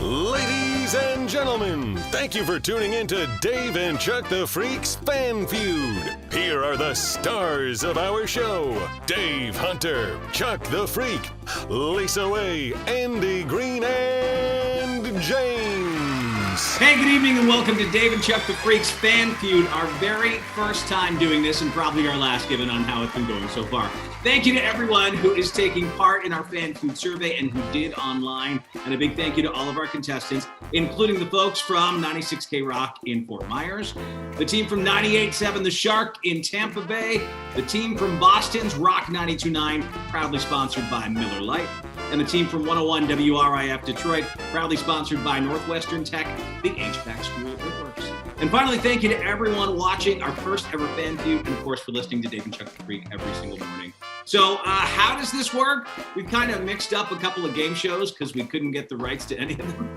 Ladies and gentlemen, thank you for tuning in to Dave and Chuck the Freak's Fan Feud. Here are the stars of our show: Dave Hunter, Chuck the Freak, Lisa Way, Andy Green, and James. Hey, good evening and welcome to Dave and Chuck the Freak's Fan Feud, our very first time doing this and probably our last, given on how it's been going so far. Thank you to everyone who is taking part in our Fan Feud survey and who did online. And a big thank you to all of our contestants, including the folks from 96K Rock in Fort Myers, the team from 98.7 The Shark in Tampa Bay, the team from Boston's Rock 92.9, proudly sponsored by Miller Lite, and the team from 101 WRIF Detroit, proudly sponsored by Northwestern Tech, the HVAC school that works. And finally, thank you to everyone watching our first ever Fan Feud, and of course for listening to Dave and Chuck the Freak every single morning. So how does this work? We've kind of mixed up a couple of game shows because we couldn't get the rights to any of them.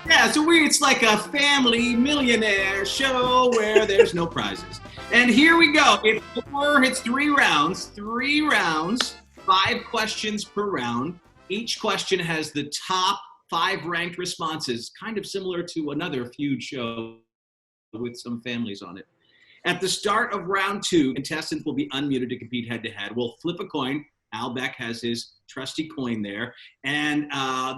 Yeah, so it's like a family millionaire show where there's no prizes. And here we go. It's three rounds, 5 questions per round. Each question has the top 5 ranked responses, kind of similar to another Feud show with some families on it. At the start of round 2, contestants will be unmuted to compete head-to-head. We'll flip a coin. Al Beck has his trusty coin there, and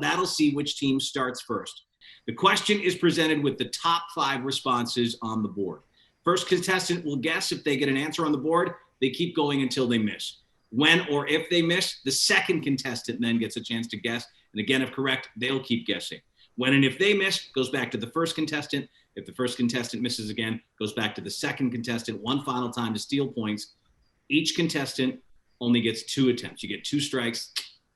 that'll see which team starts first. The question is presented with the top 5 responses on the board. First contestant will guess. If they get an answer on the board, they keep going until they miss. When or if they miss, the second contestant then gets a chance to guess. And again, if correct, they'll keep guessing. When and if they miss, goes back to the first contestant. If the first contestant misses again, goes back to the second contestant one final time to steal points. Each contestant only gets 2 attempts. You get 2 strikes,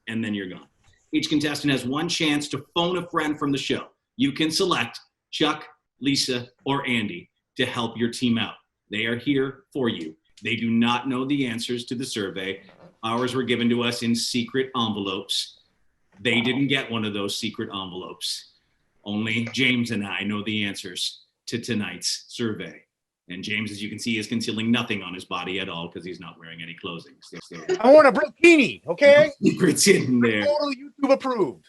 and then you're gone. Each contestant has 1 chance to phone a friend from the show. You can select Chuck, Lisa, or Andy to help your team out. They are here for you. They do not know the answers to the survey. Ours were given to us in secret envelopes. They didn't get one of those secret envelopes. Only James and I know the answers to tonight's survey. And James, as you can see, is concealing nothing on his body at all because he's not wearing any clothing. So I want a bikini, okay? No secrets in there. Totally YouTube approved.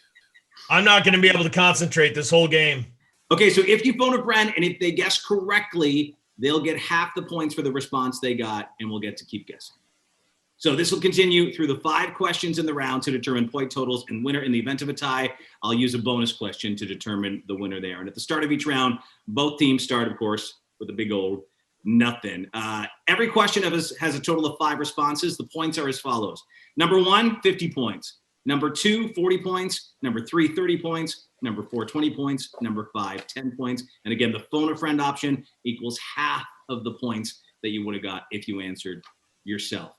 I'm not going to be able to concentrate this whole game. Okay, so if you phone a friend and if they guess correctly, they'll get half the points for the response they got, and we'll get to keep guessing. So this will continue through the 5 questions in the round to determine point totals and winner. In the event of a tie, I'll use a bonus question to determine the winner there. And at the start of each round, both teams start, of course, with a big old nothing. Every question has a total of 5 responses. The points are as follows. Number 1, 50 points. Number 2, 40 points. Number 3, 30 points. Number 4, 20 points. Number 5, 10 points. And again, the phone a friend option equals half of the points that you would have got if you answered yourself.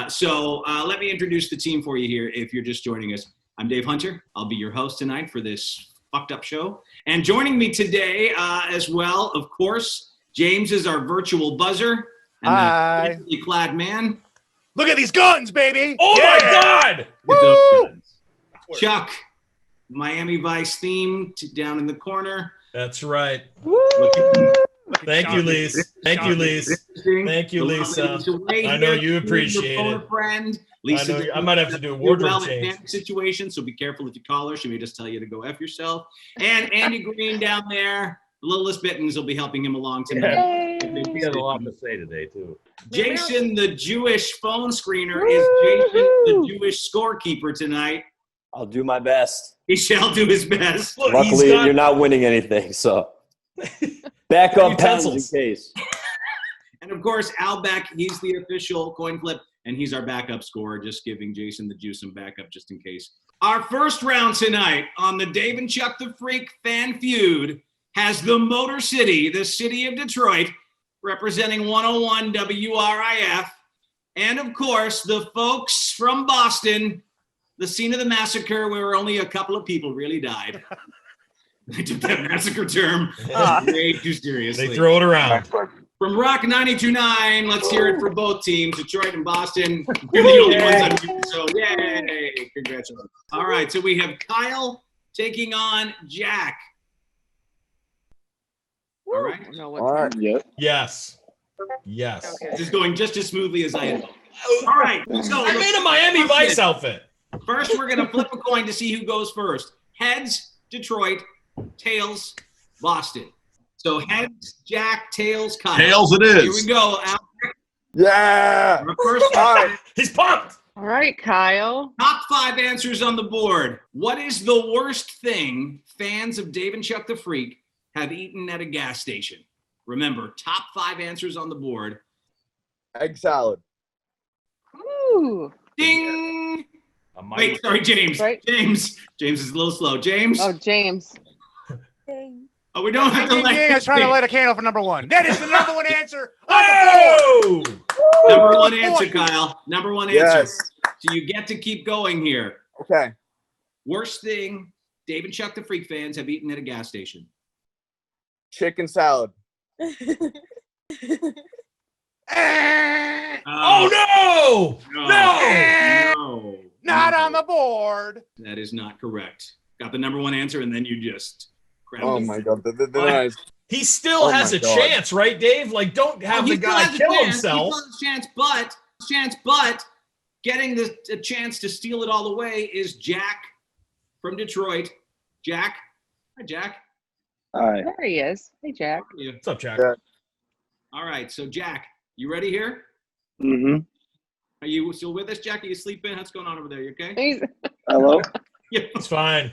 So let me introduce the team for you here if you're just joining us. I'm Dave Hunter. I'll be your host tonight for this fucked up show. And joining me today as well, of course, James is our virtual buzzer. And Hi. the clad man. Look at these guns, baby. Oh Yeah. my God! Woo! Chuck, Miami Vice theme down in the corner. That's right. Woo! Thank you, Lisa. Thank you, Lisa. Thank you, Lisa. I know you appreciate it. Friend. Lisa, I might have to do a wardrobe change. Situation, so be careful if you call her. She may just tell you to go F yourself. And Andy Green down there, the littlest Bittens will be helping him along tonight. He has a lot to say today, too. Jason, the Jewish phone screener, is Jason, the Jewish scorekeeper tonight. I'll do my best. He shall do his best. Look, Luckily, you're not winning anything, so back up pounds in case. And of course, Al Beck, he's the official coin flip, and he's our backup scorer, just giving Jason the juice and backup just in case. Our first round tonight on the Dave and Chuck the Freak Fan Feud has the Motor City, the city of Detroit, representing 101 WRIF, and of course, the folks from Boston, the scene of the massacre where only a couple of people really died. I took that massacre term way too seriously. They throw it around. From Rock 92.9, let's hear it for both teams, Detroit and Boston. You're the only ones on here, so yay! Congratulations. All right, so we have Kyle taking on Jack. All right. All right. Yep. Yes. Yes. Okay. This is going just as smoothly as I had hoped. All right. So I made a Miami Vice outfit. first, we're going to flip a coin to see who goes first. Heads, Detroit, tails, Boston. So heads, Jack, tails, Kyle. Tails it is. Here we go. Al. Yeah. Our first All right. He's pumped. All right, Kyle. top 5 answers on the board. What is the worst thing fans of Dave and Chuck the Freak have eaten at a gas station? Remember, top 5 answers on the board. Egg salad. Ooh. Ding! Wait, sorry, James. Right. James is a little slow. James? Oh, James. Oh, we don't have to I was trying to light a candle for number 1. That is the number 1 answer. Oh! Number 1 Good answer, point. Kyle. Number 1 answer. Yes. So you get to keep going here. Okay. Worst thing Dave and Chuck the Freak fans have eaten at a gas station. Chicken salad. Oh, no! No! Not on the board. That is not correct. Got the number 1 answer, and then you just grabbed Oh it. my god. The He still Oh has my a God. chance, right, Dave? Like, don't have He the still guy has a kill chance. himself. He still has a chance, but getting a chance to steal it all away is Jack from Detroit. Jack. Hi, Jack. Alright. There he is. Hey, Jack. How are you? What's up, Jack? Yeah. All right, so Jack, you ready here? Mm-hmm. Are you still with us, Jack? Are you sleeping? What's going on over there? You okay? He's, Hello? Yeah. It's fine.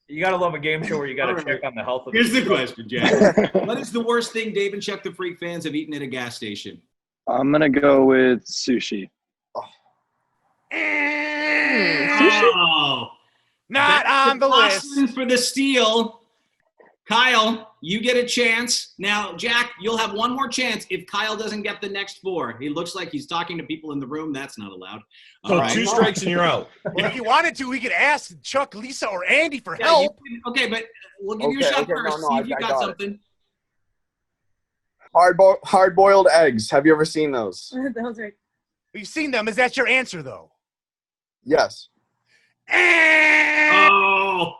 You gotta love a game show where you gotta All right. check on the health of Here's the question, Jack. What is the worst thing Dave and Chuck the Freak fans have eaten at a gas station? I'm gonna go with sushi. Oh, Not that's on the Boston list. for the steal. Kyle, you get a chance. Now, Jack, you'll have one more chance if Kyle doesn't get the next 4. He looks like he's talking to people in the room. That's not allowed. So All right. 2 strikes and you're out. Well, if you wanted to, we could ask Chuck, Lisa, or Andy for Yeah, help. okay, but we'll give you a Okay, shot okay, first. no, See I- if you I got got it. something. Hard-boiled eggs. Have you ever seen those? Those are We've seen them. Is that your answer, though? Yes. Oh,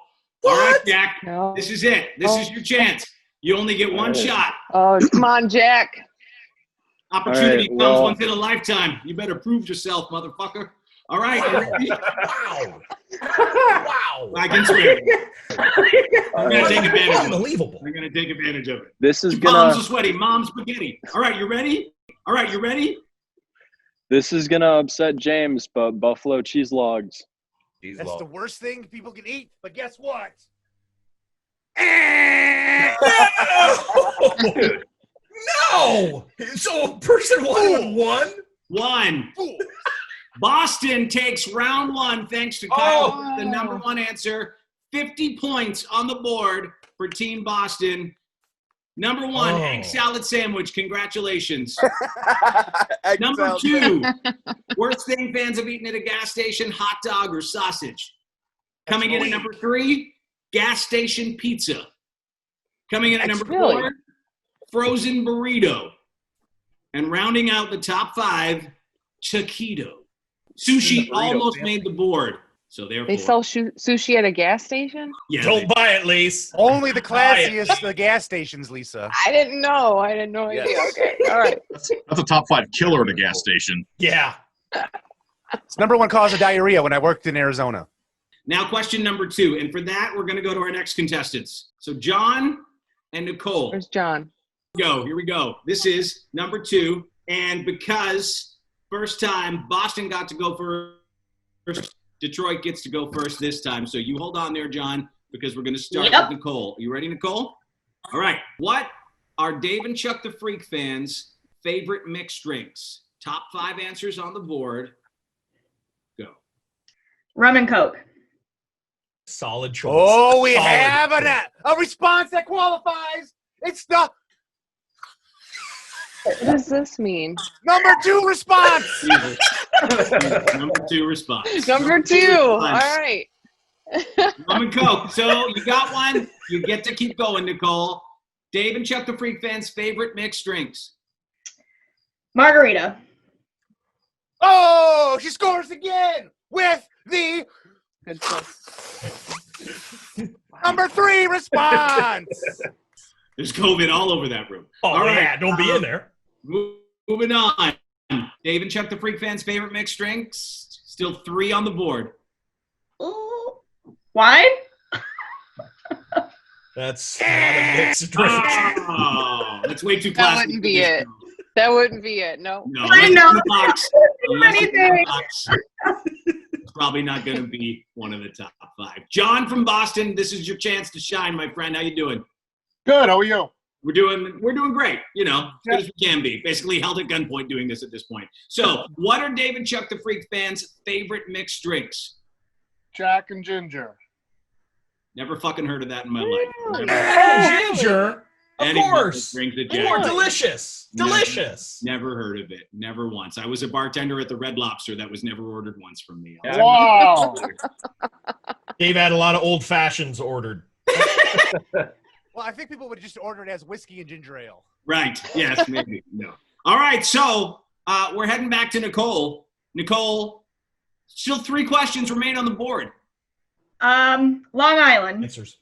all right, Jack. no. This is it. This is your chance. You only get one shot. Oh, come on, Jack. Opportunity All right, comes well- once in a lifetime. You better prove yourself, motherfucker. All right. you ready? Wow. Wow. I can swear. I'm going to take advantage of it. Unbelievable. I'm going to take advantage of it. This is Your palms are gonna sweaty. Mom's spaghetti. All right, you ready? All right, you ready? upset James, but buffalo cheese logs. That's the worst thing people can eat. But guess what? No! So person one won? 1. Fool. Boston takes round 1 thanks to Kyle, Oh. the number 1 answer. 50 points on the board for Team Boston. Number 1, Oh. egg salad sandwich. Congratulations. Egg Number salad. 2, worst thing fans have eaten at a gas station, hot dog or sausage. Coming in at weak. number 3, gas station pizza. Coming in at That's number really- 4, frozen burrito. And rounding out the top 5, taquito. Sushi Burrito, almost man. made the board. So therefore, They sell sushi at a gas station? yeah, Don't buy it, Lise. Only the classiest the gas stations, Lisa. I didn't know. I had no idea. Okay. All right. That's a top 5 killer at a gas station. Yeah. It's number 1 cause of diarrhea when I worked in Arizona. Now, question number 2. And for that, we're going to go to our next contestants. So, John and Nicole. Where's John? Here we go. This is number 2. And because first time Boston got to go first, Detroit gets to go first this time. So you hold on there, John, because we're going to start Yep. with Nicole. You ready, Nicole? All right. What are Dave and Chuck the Freak fans' favorite mixed drinks? Top 5 answers on the board. Go. rum and coke. Solid choice. Oh, we Solid have choice. a response that qualifies. It's the What does this mean? number 2 response. Number 2 response. Number 2. All right. Rum and Coke. So you got one. You get to keep going, Nicole. Dave and Chuck the Freak fans' favorite mixed drinks. Margarita. Oh, she scores again with the Good choice. number 3 response. There's COVID all over that room. Oh, All right. yeah. Don't be in there. Moving on. Dave and Chuck the Freak fans' favorite mixed drinks. Still 3 on the board. Ooh. Wine? That's not a mixed drink. Oh, that's way too That classy. wouldn't be it. That wouldn't be it. No. No, I unless it's know. in the box. Unless it's in the Anything. box, it's probably not going to be one of the top 5. John from Boston, this is your chance to shine, my friend. How you doing? Good. How are you? We're doing great. You know, as good as we can be. Basically held at gunpoint doing this at this point. So, what are Dave and Chuck the Freak fans' favorite mixed drinks? Jack and Ginger. Never fucking heard of that in my life. Ginger? Of Anybody course. drinks a More Jack. delicious. Delicious. Never heard of it. Never once. I was a bartender at the Red Lobster. That was never ordered once from me. Wow. Dave had a lot of old fashions ordered. Well, I think people would just order it as whiskey and ginger ale. Right. Yes, maybe. No. All right. So we're heading back to Nicole. Nicole, still 3 questions remain on the board. Long Island. Answers.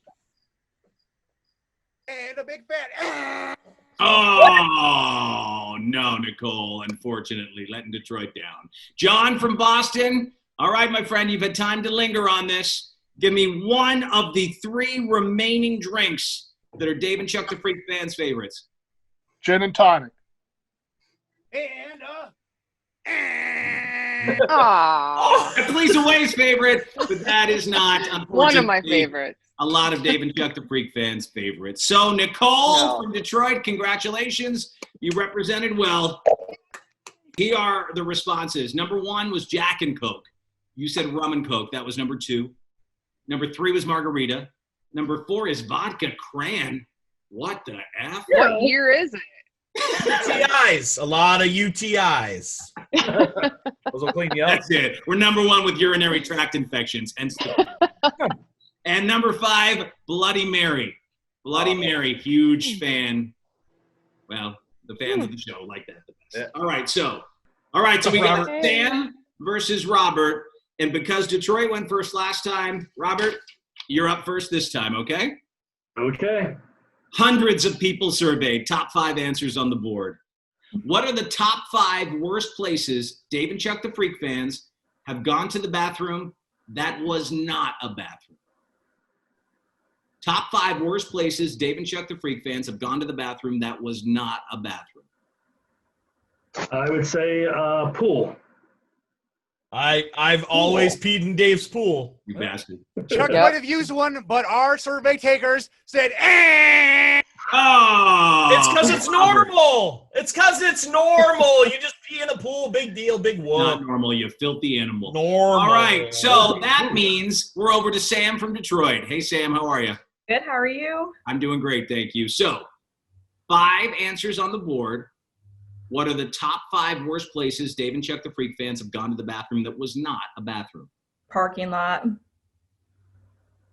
And a big fat. Oh, no, Nicole, unfortunately, letting Detroit down. John from Boston. All right, my friend, you've had time to linger on this. Give me one of the 3 remaining drinks that are Dave and Chuck the Freak fans' favorites. Gin and tonic. Aw. Please Away's favorite, but that is not, unfortunately, One of my favorites. a lot of Dave and Chuck the Freak fans' favorites. So, Nicole No. from Detroit, congratulations. You represented well. Here are the responses. Number 1 was Jack and Coke. You said rum and Coke. That was number 2. Number 3 was margarita. Number 4 is vodka cran. What the F? What year is it? UTIs. A lot of UTIs. Those will clean you up. That's it. We're number 1 with urinary tract infections. And number 5, Bloody Mary. Bloody Mary, huge fan. Well, the fans of the show like that the best. All right, so we got Robert. Sam versus Robert. And because Detroit went first last time, Robert, you're up first this time, okay? Okay. Hundreds of people surveyed, top 5 answers on the board. What are the top 5 worst places Dave and Chuck the Freak fans have gone to the bathroom that was not a bathroom? Top 5 worst places Dave and Chuck the Freak fans have gone to the bathroom that was not a bathroom. I would say pool. I've always peed in Dave's pool. You bastard. Chuck Yep. might have used one, but our survey takers said, eh. Oh! It's because it's normal. It's because it's normal. You just pee in a pool. Big deal. Big Not whoop. normal, you filthy animal. Normal. All right, so that means we're over to Sam from Detroit. Hey, Sam, how are you? Good. How are you? I'm doing great, thank you. So, 5 answers on the board. What are the top 5 worst places Dave and Chuck the Freak fans have gone to the bathroom that was not a bathroom? Parking lot.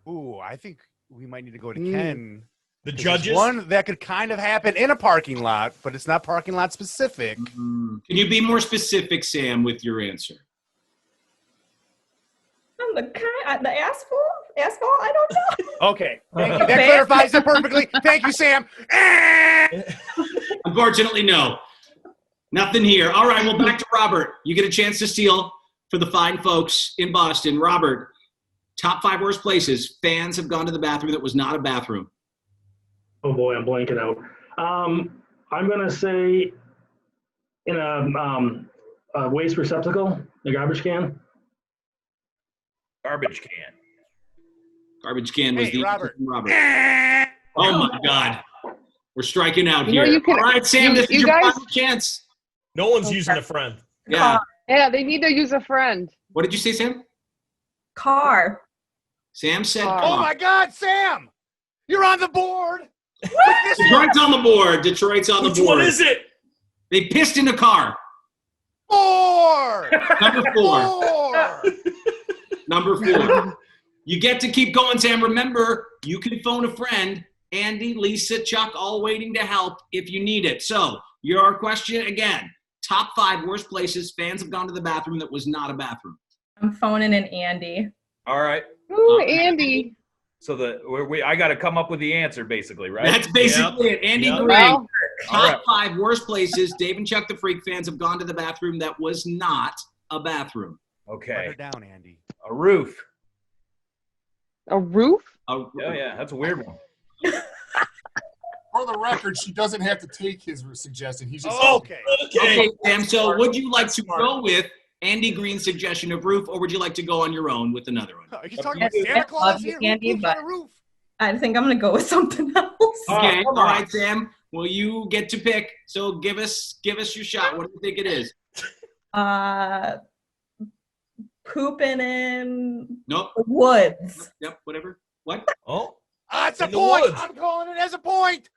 Ooh, I think we might need to go to Ken. The 'Cause judges. there's one that could kind of happen in a parking lot, but it's not parking lot specific. Can you be more specific, Sam, with your answer? The asphalt? Asphalt? I don't know. Okay, thank you. That clarifies it perfectly. Thank you, Sam. Unfortunately, no. Nothing here. All right, well, back to Robert. You get a chance to steal for the fine folks in Boston. Robert, top 5 worst places fans have gone to the bathroom that was not a bathroom. Oh boy, I'm blanking out. I'm gonna say in a waste receptacle, the garbage can. Garbage can. Garbage can was Hey, the Robert. Robert. Oh my God, we're striking out You know, here. you can- All right, Sam, this is you your guys- final chance. No one's using a friend. Yeah. Yeah, they need to use a friend. What did you say, Sam? Car. Sam said. Oh, Oh my God, Sam! You're on the board. With this one. Detroit's on the board. Detroit's on Which the board. one is it? They pissed in a car. 4. Number 4. 4. Number 4. You get to keep going, Sam. Remember, you can phone a friend. Andy, Lisa, Chuck, all waiting to help if you need it. So, your question again. Top 5 worst places fans have gone to the bathroom that was not a bathroom. I'm phoning in Andy. All right. Ooh, Andy. So I got to come up with the answer, basically, right? That's basically it. Andy Yep. Green. Well, Top 5 worst places Dave and Chuck the Freak fans have gone to the bathroom that was not a bathroom. Put Okay. her down, Andy. A roof. a roof? Oh, Oh yeah, that's a weird one. For the record, she doesn't have to take his suggestion. He's just Okay. Okay, Sam. So Smart. would you like That's to smart. go with Andy Green's suggestion of roof, or would you like to go on your own with another one? Are you talking Yes, about Santa I Claus love you, here? Andy, Who poops but- on a roof? I think I'm gonna go with something else. Okay, come all on. right, Sam. Well, you get to pick. So give us your shot. What do you think it is? Pooping in Nope. the woods. Yep. Whatever. What? Oh, It's a In the point. woods. I'm calling it as a point.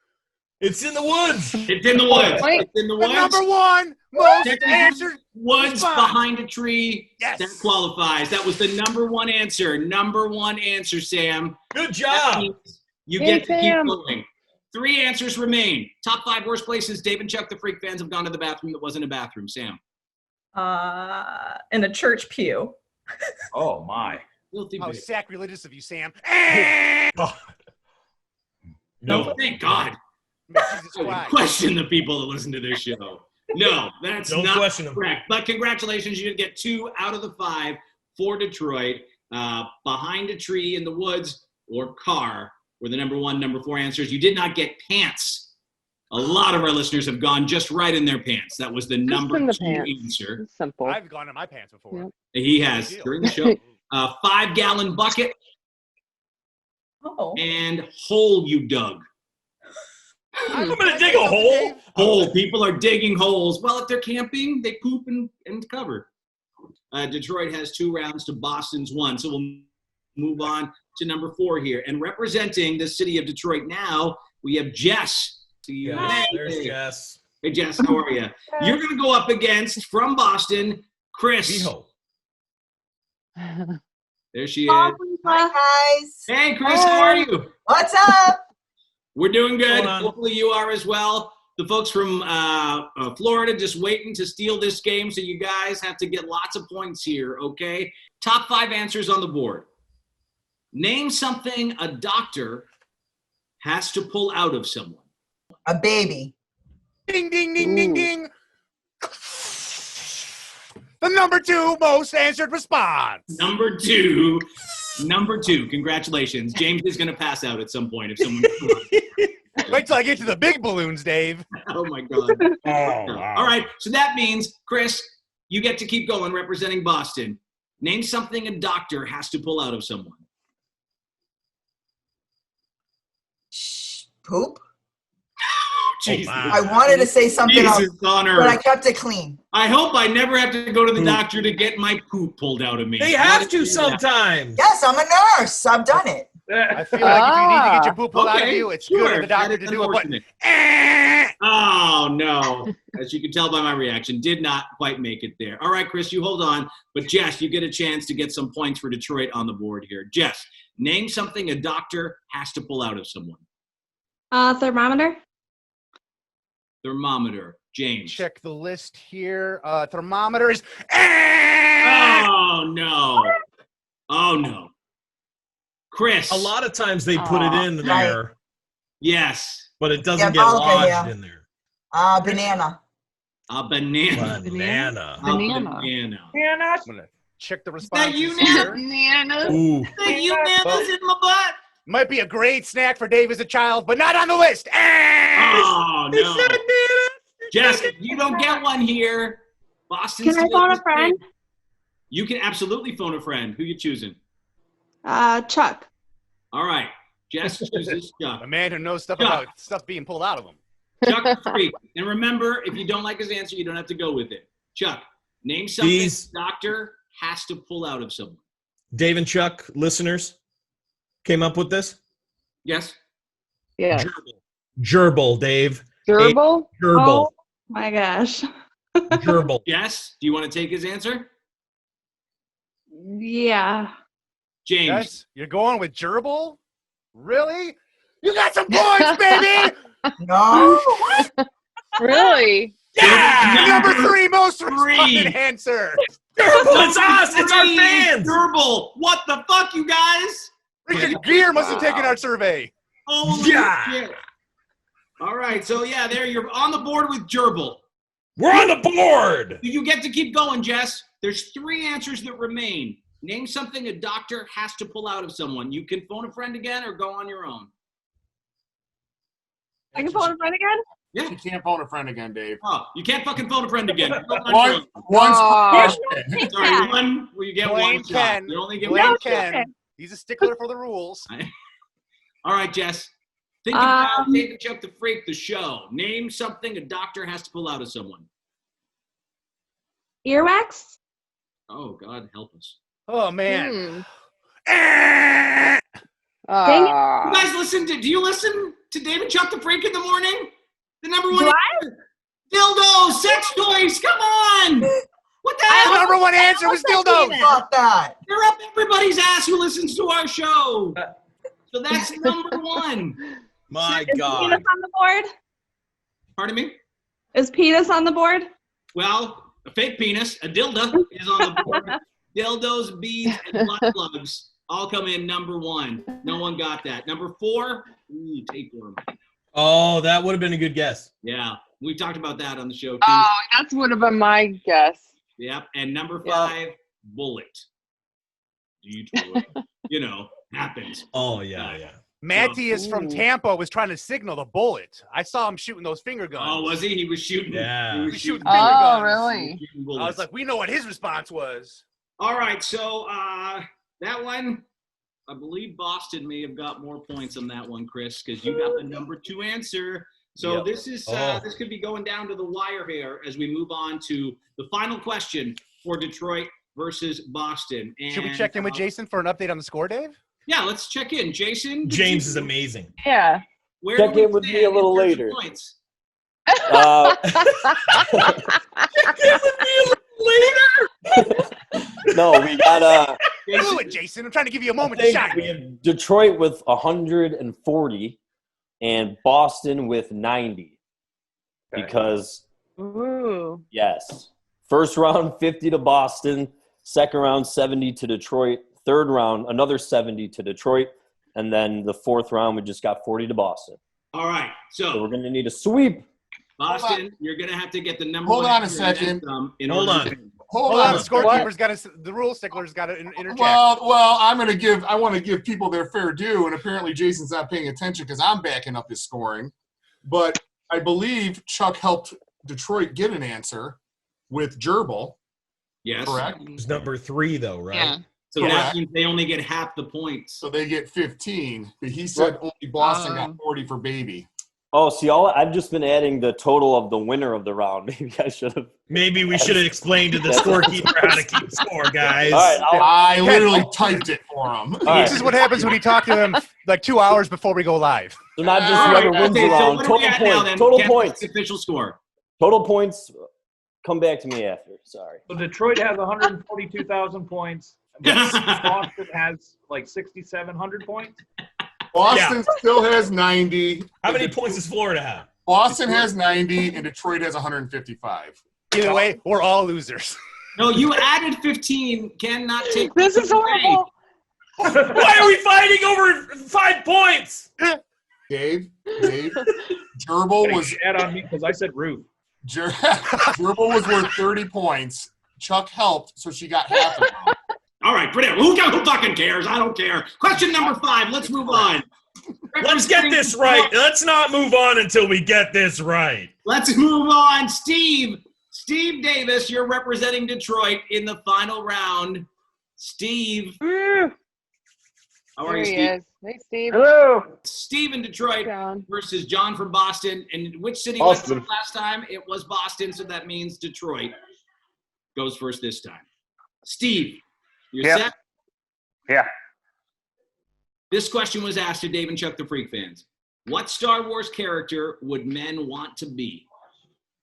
it's in the woods. It's in the woods. Wait. It's in the The woods. number one most Check the answered. Woods response. behind a tree. Yes. That qualifies. That was the number one answer. Number one answer, Sam. Good That job. means you Hey, get to keep Sam. going. 3 answers remain. Top 5 worst places Dave and Chuck the Freak fans have gone to the bathroom that wasn't a bathroom. Sam. In a church pew. Oh my. Filthy How bitch. sacrilegious of you, Sam. No. Thank God. Jesus I would Christ. question the people that listen to this show. No, that's Don't not question them. correct. But congratulations, you did get 2 out of the 5 for Detroit. Behind a tree in the woods or car were the number 1, number 4 answers. You did not get pants. A lot of our listeners have gone just right in their pants. That was the number in the 2 pants. answer. It's simple. I've gone in my pants before. Yep. He has Good deal. during the show. 5-gallon bucket Oh. and hole you dug. I'm gonna dig a hole. Hole. People are digging holes. Well, if they're camping, they poop and cover. Detroit has 2 rounds to Boston's 1. So we'll move on to number 4 here. And representing the city of Detroit now, we have Jess. See you. Yes, there's Jess. Hey, Jess, how are you? You're going to go up against, from Boston, Chris. Miho. There she is. Hi, guys. Hey, Chris, how are you? What's up? We're doing good. Hold on. Hopefully you are as well. The folks from Florida just waiting to steal this game, so you guys have to get lots of points here, okay? Top 5 answers on the board. Name something a doctor has to pull out of someone. A baby. Ding, ding, ding, ding, ding. The number 2 most answered response. Number two. Congratulations. James is going to pass out at some point if someone. Wait till I get to the big balloons, Dave. Oh, my God. All right. So that means, Chris, you get to keep going representing Boston. Name something a doctor has to pull out of someone. Poop? Jesus. I wanted to say something else, Jesus on but I earth. kept it clean. I hope I never have to go to the doctor to get my poop pulled out of me. They have to sometimes. Yes, I'm a nurse. I've done it. I feel like if you need to get your poop pulled out of Okay, you, it's sure. good of the doctor That to is do it. But unfortunate. Oh, no. As you can tell by my reaction, did not quite make it there. All right, Chris, you hold on. But, Jess, you get a chance to get some points for Detroit on the board here. Jess, name something a doctor has to pull out of someone. Thermometer. Thermometer. James. check the list here. Thermometer is. Oh, no. Oh, no. Chris. A lot of times they put it in there, Yes. but it doesn't Yeah, get okay, lodged yeah. in there. Banana. A banana. Banana. A banana. I'm gonna check the response. you here. Bananas. Ooh. Bananas in my butt. Might be a great snack for Dave as a child, but not on the list. Oh, no. Jess, you don't get one here. Boston. Can I steals phone a this friend? game. You can absolutely phone a friend. Who you choosing? Chuck. All right. Jess chooses Chuck. A man who knows stuff Chuck. about stuff being pulled out of him. Chuck the Freak. And remember, if you don't like his answer, you don't have to go with it. Chuck, name something These- a doctor has to pull out of someone. Dave and Chuck listeners came up with this. Yes? Yeah. Gerbil, Dave. Gerbil? Gerbil. Oh my gosh. Gerbil. Yes? Do you want to take his answer? Yeah. James. Yes, you're going with gerbil? Really? You got some points, baby! No. Really? Yeah! Number 3 most Three. responded answer. Gerbil, it's us. It's our Three, fans. Gerbil. What the fuck, you guys? Richard Gere must have taken our survey. Holy Yeah. shit. All right, so yeah, there you're on the board with Gerbil. We're on the board. You get to keep going, Jess. There's 3 answers that remain. Name something a doctor has to pull out of someone. You can phone a friend again or go on your own. I can phone a friend again? Yeah. You can't phone a friend again, Dave. Oh, you can't fucking phone a friend again. One's question. Sorry, one where you get Blame one shot. Ken. You only get Blame one Ken. shot. He's a stickler for the rules. All right, Jess. Think about David Chuck the Freak, the show. Name something a doctor has to pull out of someone. Earwax? Oh, God, help us. Oh, man. Dang it. You guys listen to, do you listen to David Chuck the Freak in the morning? The number one answer. Dildos, sex toys, come on. What the hell? The number one answer was dildos. About that. You're up everybody's ass who listens to our show. So that's number one. My Is God. penis on the board? Pardon me? Is penis on the board? Well, a fake penis, a dildo is on the board. Dildos, beads, and butt plugs all come in number one. No one got that. Number four, tapeworm. Oh, that would have been a good guess. Yeah, we talked about that on the show too. Oh, that would have been my guess. Yep, and number five, bullet. You know, happens. Oh, yeah. Matthias from Tampa was trying to signal the bullet. I saw him shooting those finger guns. Oh, was he? He was shooting. Yeah. He He was was shooting. shooting finger guns. Really? I was like, we know what his response was. All right, so that one, I believe Boston may have got more points on that one, Chris, because you got the number two answer. So this is this could be going down to the wire here as we move on to the final question for Detroit versus Boston. And, Should we check in with Jason for an update on the score, Dave? Yeah, let's check in. Jason? James is amazing. Yeah. Where Check do we in with me stand a little in terms of later. points? No, we got Do it, Jason. I'm trying to give you a I moment to think shine. we have Detroit with 140 and Boston with 90. Because Ooh. yes, first round 50 to Boston, second round 70 to Detroit, third round another 70 to Detroit, and then the fourth round we just got 40 to Boston. All right, So we're going to need a sweep. Boston, you're going to have to get the number Hold one on a answer and then second. some in Hold order on. to- Hold Hold on, on. the scorekeeper's got to, the rule stickler's got to interject. Well, I want to give people their fair due, and apparently Jason's not paying attention because I'm backing up his scoring. But I believe Chuck helped Detroit get an answer with Gerbil. Yes. Correct. It's number 3, though, right? Yeah. So Correct. that means they only get half the points. So they get 15. But he said only Boston got 40 for baby. Oh, see, I've just been adding the total of the winner of the round. Maybe I should have. Maybe we should have explained to the scorekeeper how to keep score, guys. All right, I literally typed it for him. This is what happens when you talk to them like 2 hours before we go live. So not just All whoever right, wins okay, the so round. what are we Total at now points. then? Total Get points. the official score. Total points. Come back to me after. Sorry. So Detroit has 142,000 points. Boston has like 6,700 points. Boston still has 90. How many points does Florida have? Boston has 90, and Detroit has 155. Either way, we're all losers. No, you added 15. Cannot take This is horrible. Why are we fighting over 5 points? Dave, Gerbil was Add on me because I said Ruth. Gerbil was worth 30 points. Chuck helped, so she got half of them. All right, brilliant. Who fucking cares? I don't care. Question number 5. Let's move on. Let's get this right. Let's not move on until we get this right. Let's move on. Steve Davis, you're representing Detroit in the final round. Steve. How are There you, he Steve? is. Hey, Steve. Hello. Steve in Detroit John. versus John from Boston. And which city Boston. went first last time? It was Boston, so that means Detroit goes first this time. Steve, you're Yep. set? Yeah. This question was asked to Dave and Chuck the Freak fans. What Star Wars character would men want to be?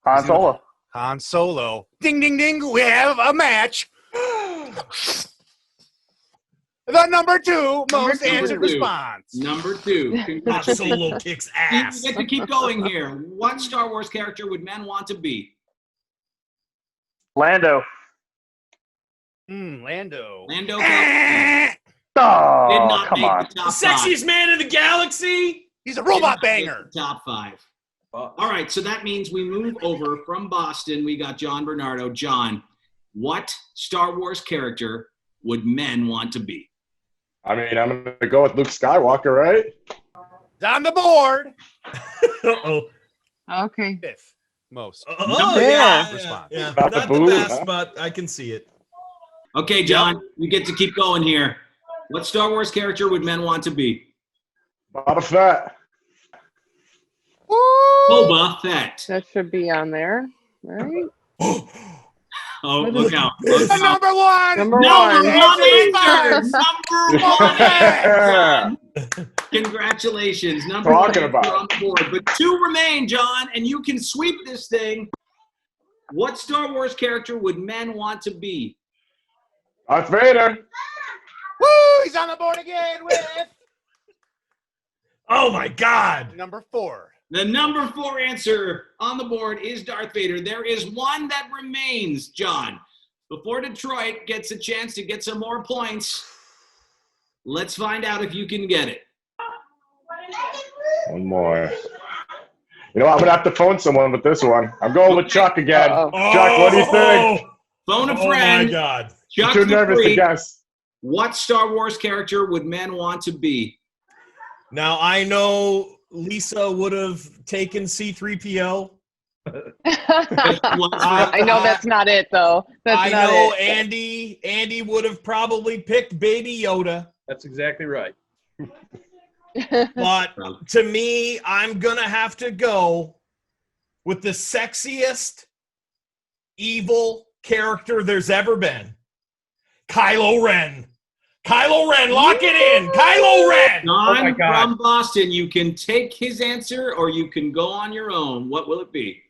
Han Solo. Han Solo. Ding, ding, ding. We have a match. The number 2 most answered 2. response. Number 2. Han Congratulations. Solo kicks Steve, ass. you get to keep going here. What Star Wars character would men want to be? Lando. Lando Lando. Calrissian did Oh, not come make on. the top Sexiest man in the galaxy? He's a 5. robot Did not make banger. the top 5. All right, so that means we move over from Boston. We got John Bernardo. John, what Star Wars character would men want to be? I mean, I'm going to go with Luke Skywalker, right? It's on the board. Uh-oh. Okay. Fifth most. Oh, Yeah. Response. Yeah. Not Not the the booze, best, huh? but I can see it. Okay, John, you get to keep going here. What Star Wars character would men want to be? Boba Fett. Boba Fett. That should be on there, right? Oh, look out. Look The out. number one. Number Number one. one answer. Number one answer, Yeah. John. Congratulations. Number Talking one about answer on the board. But two remain, John, and you can sweep this thing. What Star Wars character would men want to be? Darth Vader. Woo! He's on the board again with Oh my God. number 4. The number 4 answer on the board is Darth Vader. There is one that remains, John. Before Detroit gets a chance to get some more points, let's find out if you can get it. One more. You know, I'm gonna have to phone someone with this one. I'm going with Chuck again. Uh-oh. Chuck, what do you think? Phone a Oh my friend. God. Chuck Too the nervous to Freak. guess. What Star Wars character would men want to be? Now I know Lisa would have taken C3PO. I know that's not it, though. That's I not know it. Andy would have probably picked Baby Yoda. That's exactly right. But to me, I'm going to have to go with the sexiest evil character there's ever been. Kylo Ren. Kylo Ren, lock it in. Kylo Ren. John God. from Boston, you can take his answer or you can go on your own. What will it be?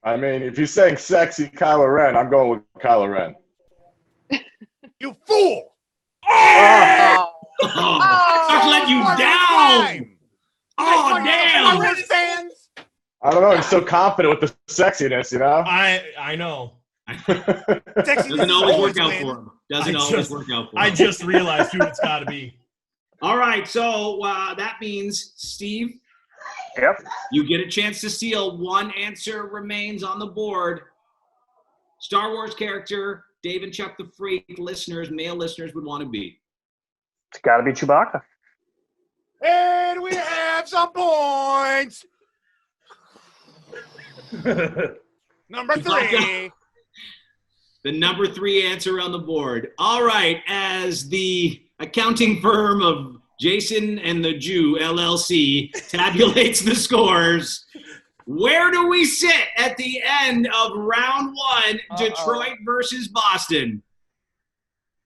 I mean, if you're saying sexy Kylo Ren, I'm going with Kylo Ren. You fool! Oh, Oh. Chuck let you down. Oh, damn. Red fans. I don't know. He's so confident with the sexiness, you know? I know. Doesn't always work out for him. Doesn't always work out for him. I just realized who it's got to be. All right, so that means, Steve, Yep. you get a chance to steal. One answer remains on the board. Star Wars character, Dave and Chuck the Freak listeners, male listeners would want to be. It's got to be Chewbacca. And we have some points. Number 3. The number 3 answer on the board. All right, as the accounting firm of Jason and the Jew, LLC, tabulates the scores, where do we sit at the end of round 1, Detroit versus Boston?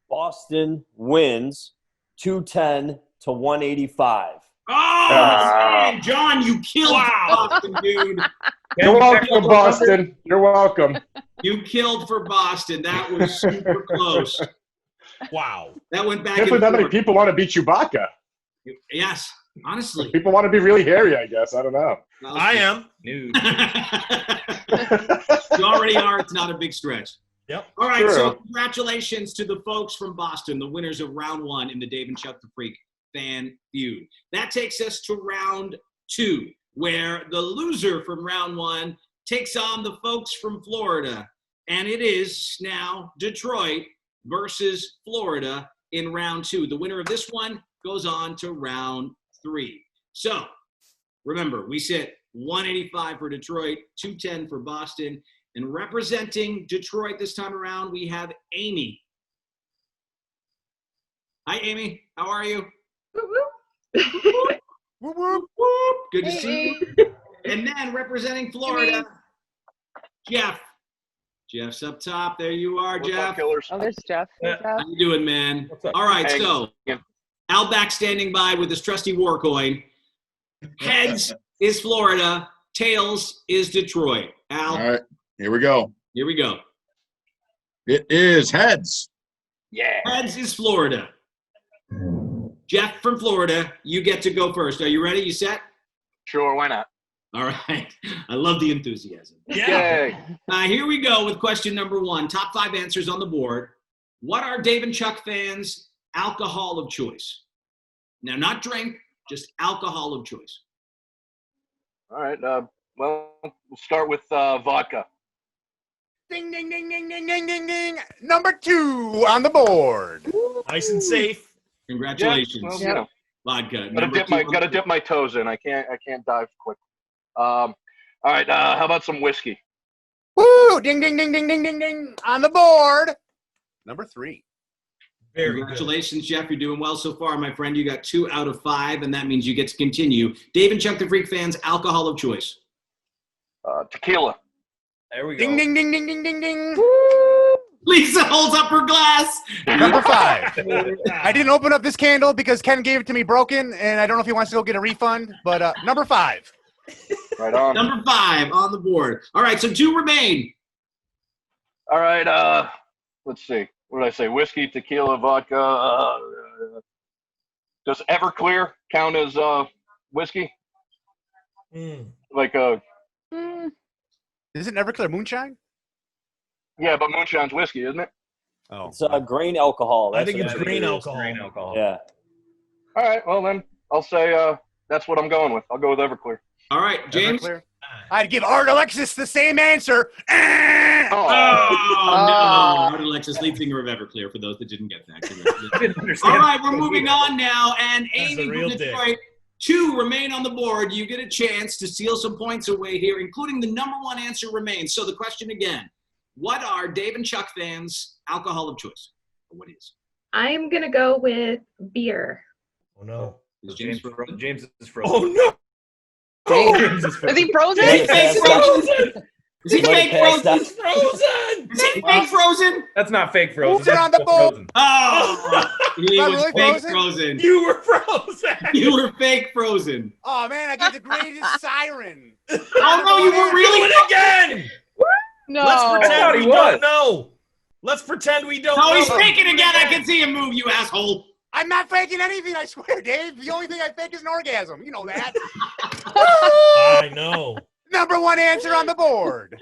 Boston wins 210 to 185. Oh, man, John, you killed Boston, dude. You're welcome, Boston. You're welcome. You killed for Boston. That was super close. Wow. That went back Can't and believe that many forth. people want to be Chewbacca. Yes, honestly. People want to be really hairy, I guess. I don't know. I am. You already are. It's not a big stretch. Yep. All right, True. so congratulations to the folks from Boston, the winners of round 1 in the Dave and Chuck the Freak Fan Feud. That takes us to round 2, where the loser from round 1 takes on the folks from Florida. And it is now Detroit versus Florida in round 2. The winner of this one goes on to round 3. So remember, we sit 185 for Detroit, 210 for Boston. And representing Detroit this time around, we have Amy. Hi, Amy. How are you? Whoop, whoop. Good to see you. And then representing Florida, Jeff. Jeff's up top. There you are, What's Jeff. up, killers? Oh, there's Jeff. Hey, Jeff. How you doing, man? What's up? All right, Hey. so Outback standing by with his trusty war coin. Heads is Florida. Tails is Detroit. Al, All right, here we go. here we go. It is heads. Yeah. Heads is Florida. Jeff from Florida, you get to go first. Are you ready? You set? Sure, why not? All right. I love the enthusiasm. Yay. Here we go with question number 1. Top 5 answers on the board. What are Dave and Chuck fans' alcohol of choice? Now, not drink, just alcohol of choice. All right. Well, we'll start with vodka. Ding, ding, ding, ding, ding, ding, ding, ding. Number 2 on the board. Nice and safe. Congratulations. Well, Yep. you know, Vodka. Gotta dip my toes in. I can't dive quick. All right. How about some whiskey? Woo! Ding, ding, ding, ding, ding, ding, ding. On the board. Number 3. Congratulations, Jeff. You're doing well so far, my friend. You got 2 out of 5, and that means you get to continue. Dave and Chuck the Freak fans, alcohol of choice. Tequila. There we go. Ding, ding, ding, ding, ding, ding, ding. Lisa holds up her glass. Number 5. I didn't open up this candle because Ken gave it to me broken, and I don't know if he wants to go get a refund, but number 5. Right on. Number 5 on the board. All right, so 2 remain. All right. Let's see. What did I say? Whiskey, tequila, vodka. Does Everclear count as whiskey? Like Isn't Everclear moonshine? Yeah, but moonshine's whiskey, isn't it? Oh, It's grain alcohol. I That's think what it's it grain is. alcohol. Grain alcohol. Yeah. All right. Well, then I'll say that's what I'm going with. I'll go with Everclear. All right, James. Everclear. I'd give Art Alexis the same answer. Oh, no. Art Alexis, lead singer of Everclear, for those that didn't get that. All right, we're moving on now. And Amy from Detroit, 2 remain on the board. You get a chance to steal some points away here, including the number 1 answer remains. So the question again, what are Dave and Chuck fans' alcohol of choice? Or what is? I'm going to go with beer. Oh, no. Is James frozen? James is frozen. Oh, no. James is he frozen? Is he fake frozen? Is he fake frozen? He's frozen. Is he fake frozen? That's not fake frozen. Who's it That's on the still board? frozen. Oh, he Am I was really fake frozen? frozen. You were frozen. You were fake frozen. Oh, man, I get the greatest siren. Oh, no, you were really Do it again. No. Let's I pretend thought we he don't was. know. Let's pretend we don't know. Oh, he's faking again. I can see him move, you asshole. I'm not faking anything, I swear, Dave. The only thing I fake is an orgasm. You know that. I know. Number 1 answer on the board.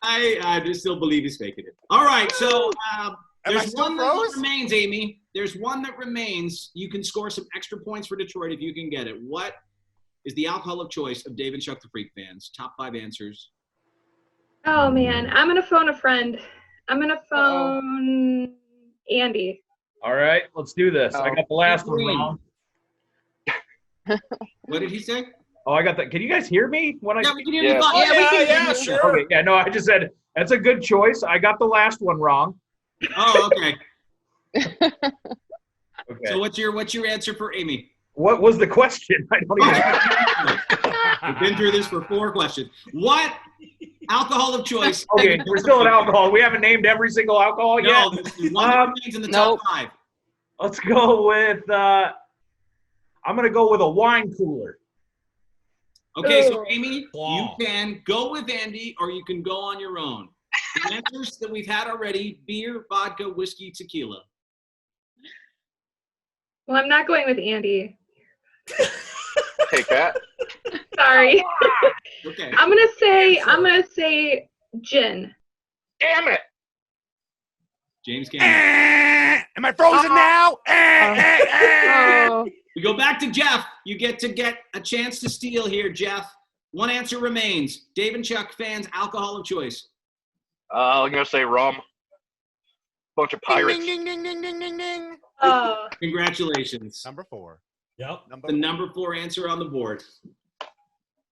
I just still believe he's faking it. All right, so there's still one that froze? remains, Amy. There's one that remains. You can score some extra points for Detroit if you can get it. What is the alcohol of choice of Dave and Chuck the Freak fans? Top 5 answers. Oh, man. I'm going to phone a friend. I'm going to phone Andy. All right, let's do this. I got the last one wrong. What did he say? Oh, I got that. Can you guys hear me? When Yeah, we can hear you. Yeah. fine. Oh, we yeah, can yeah, hear you. sure. Okay, yeah, no, I just said that's a good choice. I got the last one wrong. Oh, okay. Okay. So what's your answer for Amy? What was the question? I don't even. We've been through this for 4 questions. What alcohol of choice? Okay, we're still at alcohol. We haven't named every single alcohol yet. No, there's one that remains in the top 5. Let's go with. I'm gonna go with a wine cooler. Okay, so Amy, Wow. you can go with Andy or you can go on your own. The answers that we've had already: beer, vodka, whiskey, tequila. Well, I'm not going with Andy. Take that. Sorry. Okay. I'm gonna say gin. Damn it. James Cameron. Am I frozen now? Oh. We go back to Jeff. You get a chance to steal here, Jeff. 1 answer remains. Dave and Chuck fans, alcohol of choice. I'm gonna say rum. Bunch of pirates. Ding, ding, ding, ding, ding, ding, ding. Oh. Congratulations. Number 4. Yep. The number 4 answer on the board.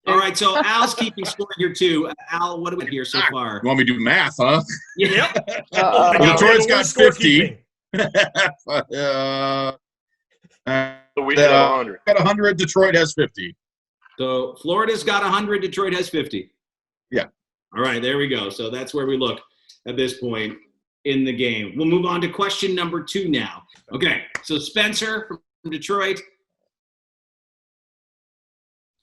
All right, so Al's keeping score here too. Al, what do we hear so far? You want me to do math, huh? Yeah. Uh-oh. Detroit's got 50. So we should have 100. Got 100. Detroit has 50. So Florida's got 100. Detroit has 50. Yeah. All right, there we go. So that's where we look at this point in the game. We'll move on to question number 2 now. Okay, so Spencer from Detroit.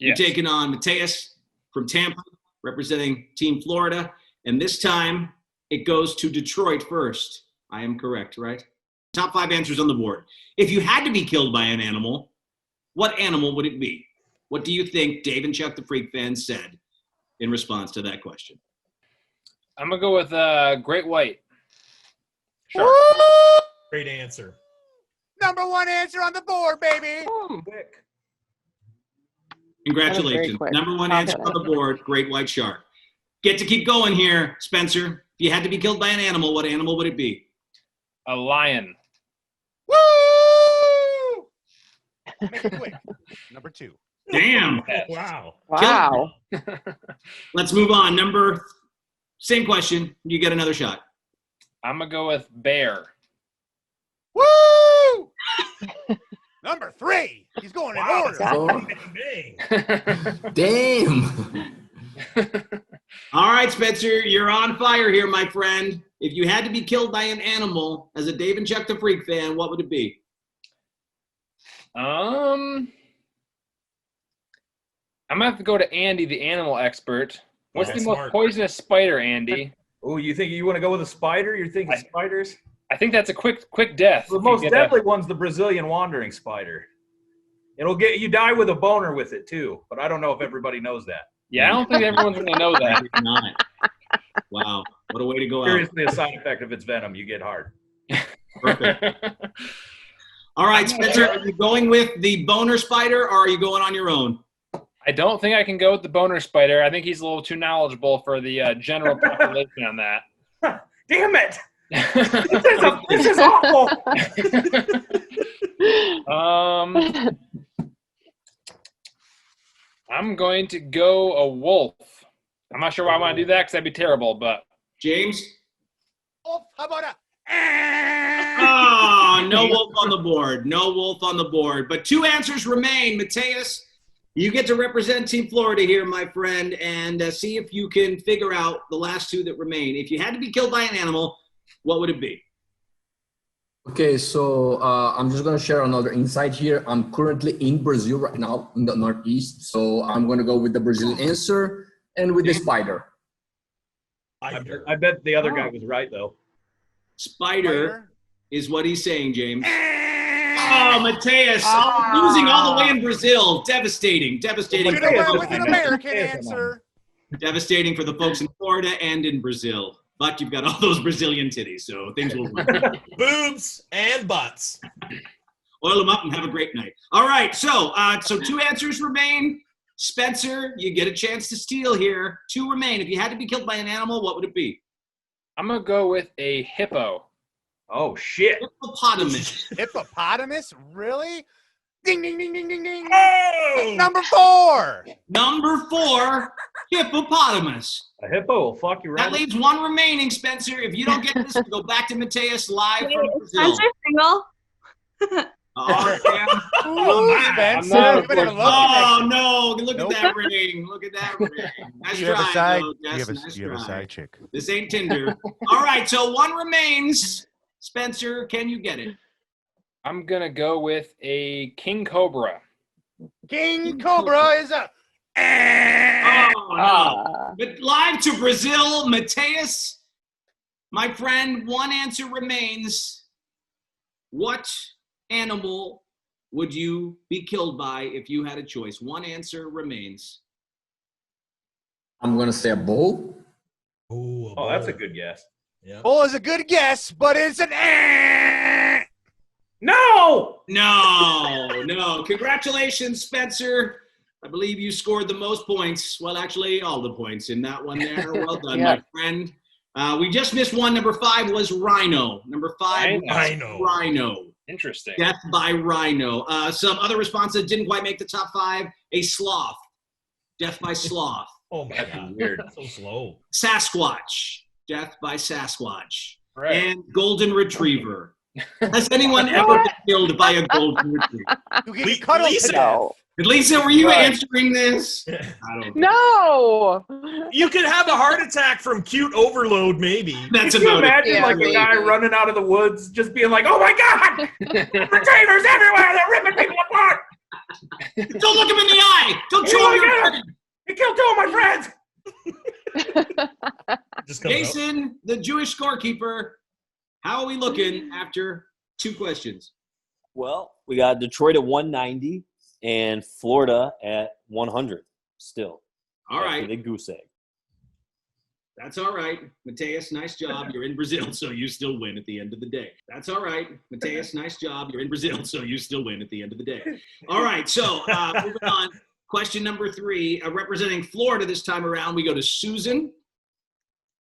You're taking on Mateus from Tampa, representing Team Florida. And this time, it goes to Detroit first. I am correct, right? Top 5 answers on the board. If you had to be killed by an animal, what animal would it be? What do you think Dave and Chuck the Freak fans said in response to that question? I'm going to go with Great White. Shark. Great answer. Number 1 answer on the board, baby. Quick. Congratulations. quick. Number 1 answer on the board, great white shark. Get to keep going here, Spencer. If you had to be killed by an animal, what animal would it be? A lion. Woo! Make it quick. Number 2. Damn. Wow. Wow. Let's move on. Same question. You get another shot. I'm gonna go with bear. Woo! Number 3. He's going in order. Dang. Damn. All right, Spencer, you're on fire here, my friend. If you had to be killed by an animal as a Dave and Chuck the Freak fan, what would it be? I'm gonna have to go to Andy, the animal expert. What's the most poisonous spider, Andy? Oh, you think you want to go with a spider? You're thinking spiders? I think that's a quick death. The most deadly one's the Brazilian wandering spider. You die with a boner with it too, but I don't know if everybody knows that. Yeah, I don't think everyone's gonna know that. Not. Wow, what a way to go out. Seriously, a side effect of its venom, you get hard. Perfect. All right, Spencer, are you going with the boner spider or are you going on your own? I don't think I can go with the boner spider. I think he's a little too knowledgeable for the general population on that. Damn it! This is awful. I'm going to go a wolf. I'm not sure why I want to do that because that'd be terrible, but James? Wolf, how about a... Oh, no wolf on the board. No wolf on the board. But 2 answers remain. Mateus, you get to represent Team Florida here, my friend, and see if you can figure out the last 2 that remain. If you had to be killed by an animal, what would it be? Okay, so I'm just gonna share another insight here. I'm currently in Brazil right now, in the Northeast, so I'm gonna go with the Brazilian answer and with the spider. I bet the other guy was right though. Spider is what he's saying, James. Oh, Mateus, losing all the way in Brazil. Devastating. Devastating. With an American answer. Devastating for the folks in Florida and in Brazil. But you've got all those Brazilian titties, so things will run. Boobs and butts. Oil them up and have a great night. All right, so 2 answers remain. Spencer, you get a chance to steal here. 2 remain. If you had to be killed by an animal, what would it be? I'm going to go with a hippo. Oh, shit. Hippopotamus. Hippopotamus? Really? Ding, ding, ding, ding, ding, ding. Oh! Number 4. Number 4, hippopotamus. A hippo will fuck you right. That leaves 1 remaining, Spencer. If you don't get this, go back to Mateus live Wait, from is Brazil. Spencer single? Oh, damn. Ooh, Spencer. Oh, no. Look at that ring. Look at that ring. Nice Do you have a try, side? though, Do you Jess. have a, Nice do you have a try. side chick? This ain't Tinder. All right, so 1 remains. Spencer, can you get it? I'm going to go with a king cobra. King Cobra is a... Oh, no. But live to Brazil, Mateus, my friend, 1 answer remains. What animal would you be killed by if you had a choice? 1 answer remains. I'm gonna say a bull. Oh, that's a good guess. Yeah. Bull is a good guess, but it's an... No! No. Congratulations, Spencer. I believe you scored the most points. Well, actually, all the points in that one there. Well done, my friend. We just missed 1. Number 5 was rhino. Number 5 was rhino. Interesting. Death by rhino. Some other responses didn't quite make the top 5. A sloth. Death by sloth. Oh my God. Weird. So slow. Sasquatch. Death by Sasquatch. Right. And golden retriever. Has anyone ever been killed by a golden retriever? You get cuddled to death. Lisa, were you answering this? I don't know. No. You could have a heart attack from cute overload, maybe. That's Can you about imagine it. like a guy running out of the woods just being like, oh my God! Retrievers everywhere! They're ripping people apart! Don't look him in the eye! Don't Oh show my him your God! friend! You killed 2 of my friends! Just comes out. Jason, the Jewish scorekeeper, how are we looking after 2 questions? Well, we got Detroit at 190 and Florida at 100 still. All right. The goose egg. That's all right. Mateus, nice job. You're in Brazil, so you still win at the end of the day. That's all right. Mateus, nice job. You're in Brazil, so you still win at the end of the day. All right, so moving on. Question number 3. Representing Florida this time around, we go to Susan.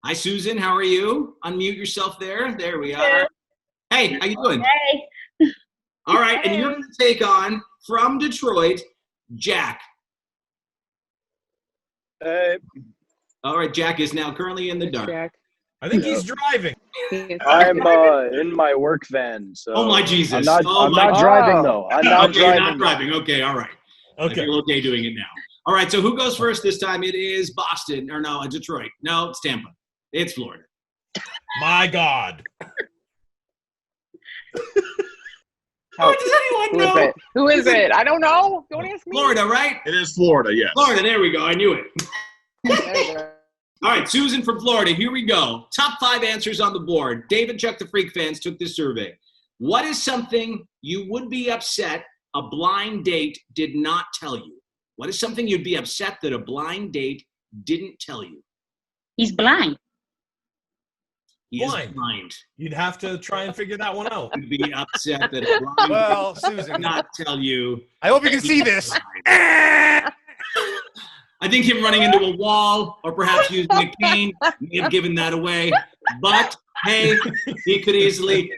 Hi, Susan. How are you? Unmute yourself there. There we are. Hey, how you doing? Hey. All right, and you're going to take on, from Detroit, Jack. Hey. All right, Jack is now currently in the dark. Jack. I think he's driving. I'm in my work van, so. Oh my Jesus! I'm not God. driving though. I'm not okay, driving. You're not driving. Okay, all right. Okay. You're okay doing it now. All right. So who goes first this time? It is Boston, or no, Detroit. No, it's Tampa. It's Florida. My God. How does anyone know? Who is it? I don't know. Don't ask me. Florida, right? It is Florida, yes. Florida. There we go. I knew it. There you go. All right, Susan from Florida. Here we go. Top 5 answers on the board. Dave and Chuck the Freak fans took this survey. What is something you would be upset a blind date did not tell you? What is something you'd be upset that a blind date didn't tell you? He's blind. He is blind. You'd have to try and figure that one out. You'd be upset that a blind Well, date Susan. did not tell you. I hope you can see this. I think him running into a wall or perhaps using a cane may have given that away. But, hey, he could easily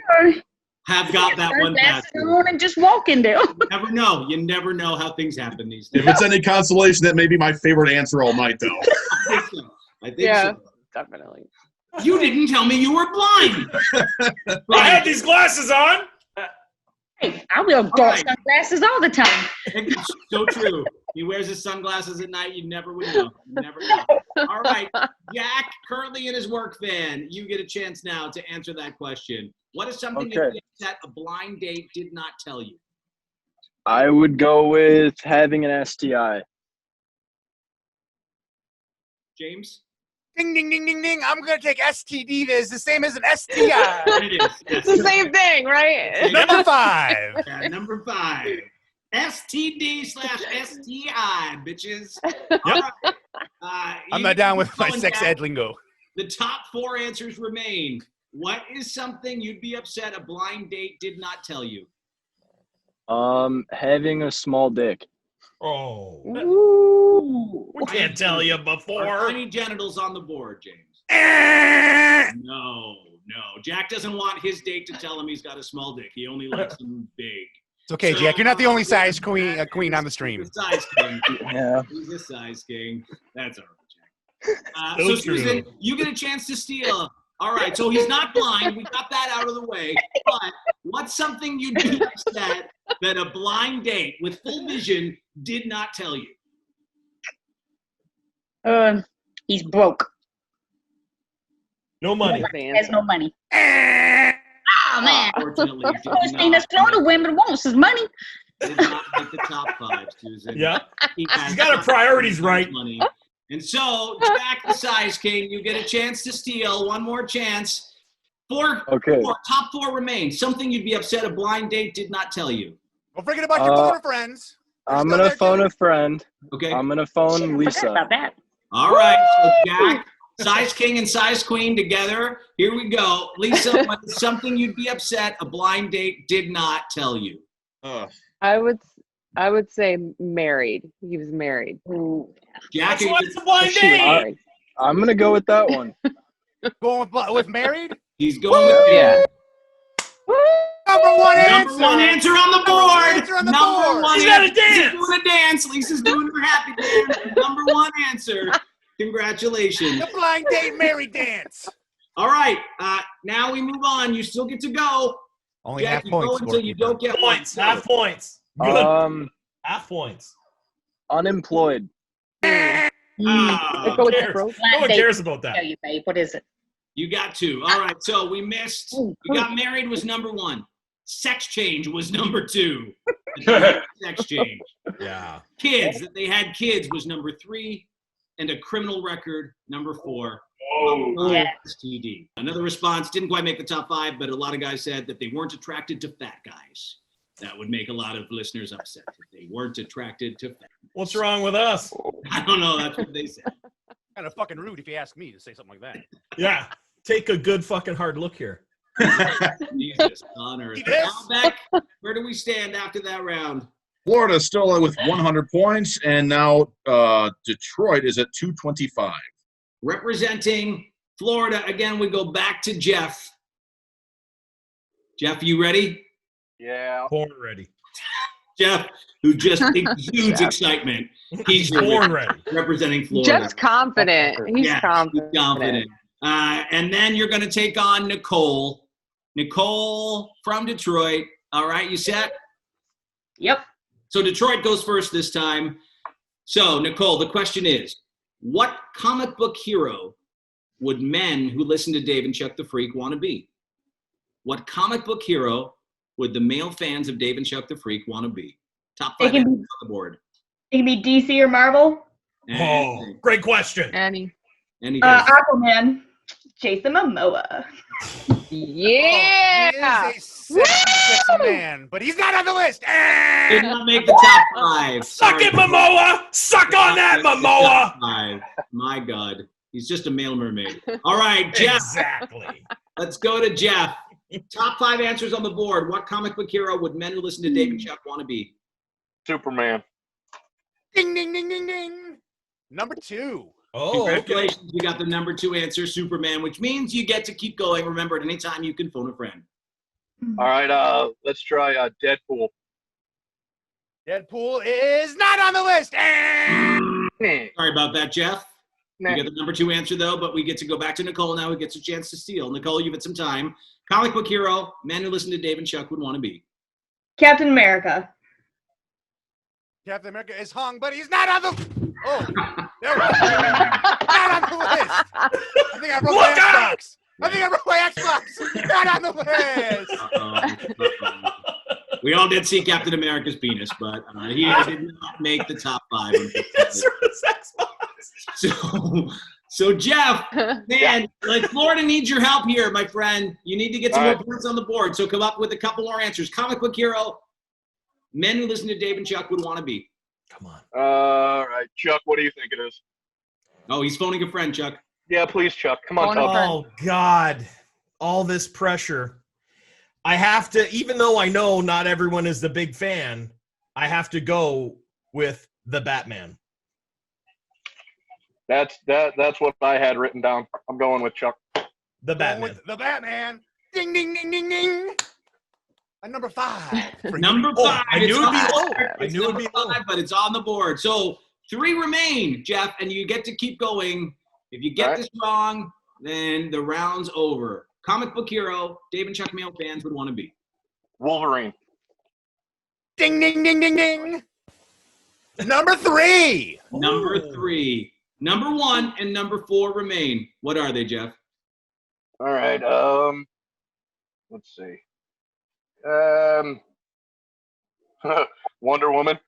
have got that one past. And just walking there. You never know. You never know how things happen these days. If it's any consolation, that may be my favorite answer all night, though. I think so. Definitely. You didn't tell me you were blind. I had these glasses on. Hey, I wear dark sunglasses all the time. It's so true. He wears his sunglasses at night. You never would know. You never know. All right. Jack, currently in his work van, you get a chance now to answer that question. What is something that a blind date did not tell you? I would go with having an STI. James? Ding, ding, ding, ding, ding. I'm going to take STD as the same as an STI. It is. It's the same thing, right? Number 5. Yeah, number 5. STD/STI, bitches. All right. I'm not down with my sex ed lingo. The top 4 answers remain. What is something you'd be upset a blind date did not tell you? Having a small dick. Oh. Ooh. We can't tell you Are before. tiny genitals on the board, James? No. Jack doesn't want his date to tell him he's got a small dick. He only likes them big. It's okay, Jack. You're not the only size queen on the stream. He's a size king. Yeah. He's a size king. That's all right, Jack. So Susan, you get a chance to steal. All right, so he's not blind. We got that out of the way. But what's something you'd be upset that a blind date with full vision did not tell you? He's broke. No money. He has no money. Oh, man. Unfortunately, The first thing that Florida women wants is money. did not make the top 5, Susan. Yeah. He's got her priorities right. Money. And so, Jack the Size King, you get a chance to steal. One more chance. Top 4 remain. Something you'd be upset a blind date did not tell you. Don't forget about your boner friends. I'm going to phone a friend. Okay. I'm going to phone Lisa. About that. All right. So, Jack, Size King and Size Queen together. Here we go. Lisa, what is something you'd be upset a blind date did not tell you? I would say married. He was married. Jack, What's the blind date? I'm going to go with that one. Going with married? He's going with Yeah. Number 1 answer. Number 1 answer on the board. Answer on the Number board. 1 She's got a answer. dance. Lisa's doing a dance. Lisa's doing her happy dance. Number 1 answer. Congratulations. The blind date married dance. All right. Now we move on. You still get to go. Only Jack, half you go points. until you don't get Points. one. Half points. Good. Half points. Unemployed. Go Who with cares? broke. No one cares about that. Tell you, babe. What is it? You got 2. All right. So we missed. You got married was number 1. Sex change was number 2. Sex change. Yeah. Kids, that they had kids was number 3. And a criminal record, number 4. Yeah. STD. Another response didn't quite make the top 5, but a lot of guys said that they weren't attracted to fat guys. That would make a lot of listeners upset if they weren't attracted to fat. What's wrong with us? I don't know. That's what they said. Kind of fucking rude if you ask me to say something like that. Yeah. Take a good fucking hard look here. Jesus on earth. Now, Beck, where do we stand after that round? Florida still with 100 points, and now Detroit is at 225. Representing Florida, again, we go back to Jeff. Jeff, you ready? Yeah. Born ready. Jeff, who just exudes excitement. He's born ready. Representing Florida. Jeff's confident. He's confident. He's confident. And then you're going to take on Nicole. Nicole from Detroit. All right, you set? Yep. So Detroit goes first this time. So, Nicole, the question is, what comic book hero would men who listen to Dave and Chuck the Freak want to be? What comic book hero would the male fans of Dave and Chuck the Freak want to be? Top 5 answers on the board. It can be DC or Marvel. Oh, great question. Any Aquaman. Jason Momoa. Yeah. He is a sexy man, but he's not on the list. Did not make the top 5. Suck it, Momoa! Suck on that, Momoa! 5. My God. He's just a male mermaid. All right, Jeff. Exactly. Let's go to Jeff. Top 5 answers on the board. What comic book hero would men who listen to Dave and Chuck want to be? Superman. Ding, ding, ding, ding, ding. Number 2. Oh, congratulations. You got the number 2 answer, Superman, which means you get to keep going. Remember, at any time you can phone a friend. All right, let's try Deadpool. Deadpool is not on the list. Sorry about that, Jeff. Nah. You get the number 2 answer, though, but we get to go back to Nicole now, who gets a chance to steal. Nicole, you've had some time. Comic book hero, men who listen to Dave and Chuck would want to be. Captain America. Captain America is hung, but he's not on the. Oh, there we go. Not on the list. I think I broke my Xbox. I think I broke my Xbox. Not on the list. We all did see Captain America's penis, but he did not make the top 5. So Jeff, man, like Florida needs your help here, my friend. You need to get some more points on the board. So come up with a couple more answers. Comic book hero, men who listen to Dave and Chuck would want to be. Come on. All right, Chuck, what do you think it is? Oh, he's phoning a friend, Chuck. Yeah, please, Chuck. Come on, Chuck. Oh, God. All this pressure. I have to, even though I know not everyone is the big fan, I have to go with the Batman. That's what I had written down. I'm going with Chuck. The Batman. The Batman. Ding, ding, ding, ding, ding. Number 5. Number 5. I knew it'd be It's low. on- I knew it'd be low. 5, but it's on the board. So 3 remain, Jeff, and you get to keep going. If you get this wrong, then the round's over. Comic book hero, Dave and Chuck male fans would want to be. Wolverine. Ding, ding, ding, ding, ding. Number 3. Number 3. Number 1 and number 4 remain. What are they, Jeff? All right. Let's see. Wonder Woman.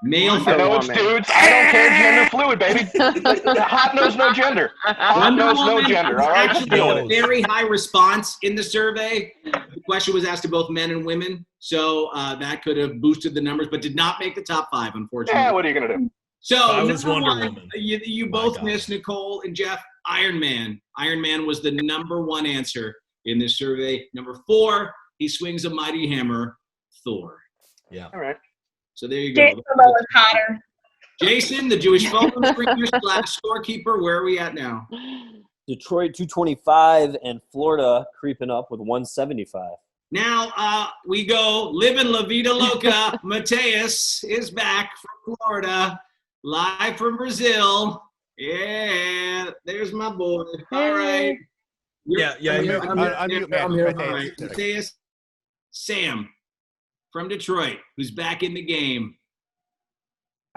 Male I know it's dudes. I don't care. Gender fluid, baby. Hot knows no gender. Hot knows no gender. All right. Actually, a very high response in the survey. The question was asked to both men and women, so that could have boosted the numbers, but did not make the top 5, unfortunately. Yeah, what are you gonna do? So I was number Wonder 1, Woman. you both missed, Nicole and Jeff. Iron Man. Iron Man was the number 1 answer in this survey. Number 4, he swings a mighty hammer. Thor. Yeah. All right. So there you go. Jason Momoa is hotter. Jason, the Jewish phone screener / scorekeeper. Where are we at now? Detroit 225 and Florida creeping up with 175. Now we go living La Vida Loca. Mateus is back from Florida, live from Brazil. Yeah, there's my boy. All right. Yeah. I'm here. All right. Mateus, Sam from Detroit, who's back in the game.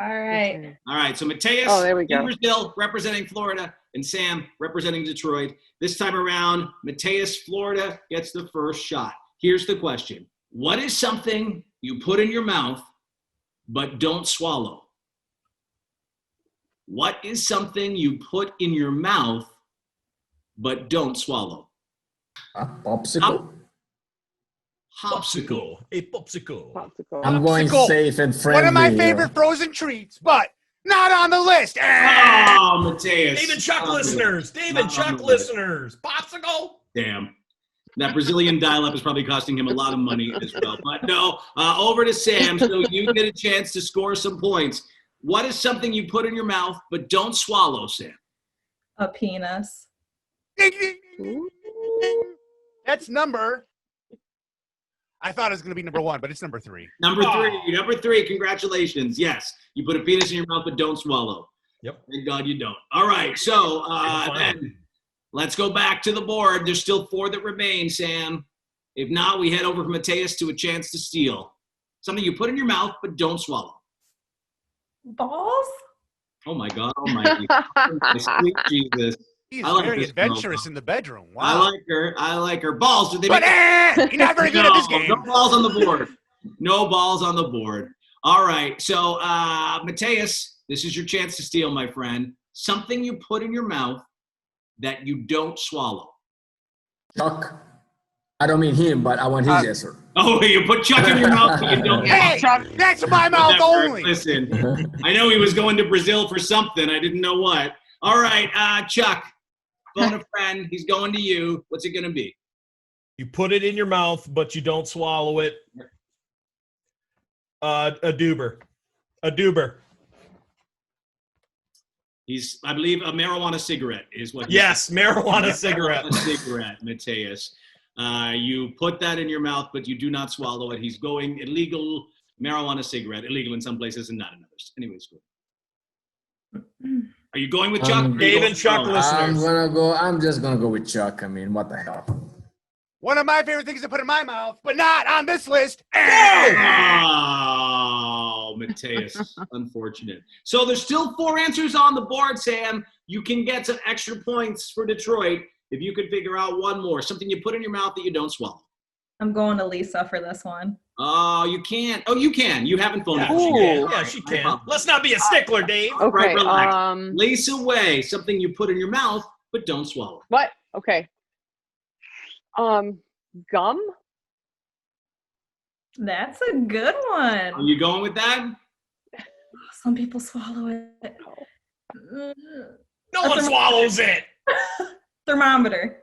All right. All right, so Mateus Oh, there we go. in Brazil representing Florida and Sam representing Detroit. This time around, Mateus, Florida gets the first shot. Here's the question. What is something you put in your mouth but don't swallow? What is something you put in your mouth but don't swallow? Popsicle. Hopsicle. A popsicle. I'm going Popsicle. safe and friendly. One of my here. favorite frozen treats, but not on the list. Oh, Mateus. Dave and Chuck listeners. Dave and Chuck listeners. Popsicle. Damn. That Brazilian dial-up is probably costing him a lot of money as well. But no, over to Sam, so you get a chance to score some points. What is something you put in your mouth but don't swallow, Sam? A penis. That's number I thought it was going to be number 1, but it's number 3. Number three. Congratulations. Yes, you put a penis in your mouth, but don't swallow. Yep. Thank God you don't. All right, so then let's go back to the board. There's still 4 that remain, Sam. If not, we head over from Mateus to a chance to steal. Something you put in your mouth, but don't swallow. Balls? Oh my God Almighty! Sweet Jesus. He's I like very this adventurous girl. in the bedroom. Wow. I like her. Balls. Did they But make you're not very good at this game. No balls on the board. No balls on the board. All right. So, Mateus, this is your chance to steal, my friend. Something you put in your mouth that you don't swallow. Chuck. I don't mean him, but I want his answer. Oh, you put Chuck in your mouth, but you don't. Hey, that's my mouth only. Listen, I know he was going to Brazil for something. I didn't know what. All right, Chuck, phone a friend. He's going to you. What's it going to be? You put it in your mouth, but you don't swallow it. A doober. A doober. He's, I believe, a marijuana cigarette is what. Yes, marijuana cigarette. Marijuana cigarette, Mateus. You put that in your mouth, but you do not swallow it. He's going illegal marijuana cigarette. Illegal in some places and not in others. Anyways, good. Are you going with Chuck? Dave and Chuck listeners. I'm just gonna go with Chuck. I mean, what the hell? One of my favorite things to put in my mouth, but not on this list. Oh, Mateus. Unfortunate. So there's still 4 answers on the board, Sam. You can get some extra points for Detroit if you could figure out one more. Something you put in your mouth that you don't swallow. I'm going to Lisa for this one. Oh, you can't. Oh, you can. You haven't phoned out. She She can. can. Yeah, she can. Let's not be a stickler, Dave. All right, Okay, relax. Lace away. Something you put in your mouth, but don't swallow. What? Okay. Gum? That's a good one. Are you going with that? Some people swallow it. No one swallows it. Thermometer.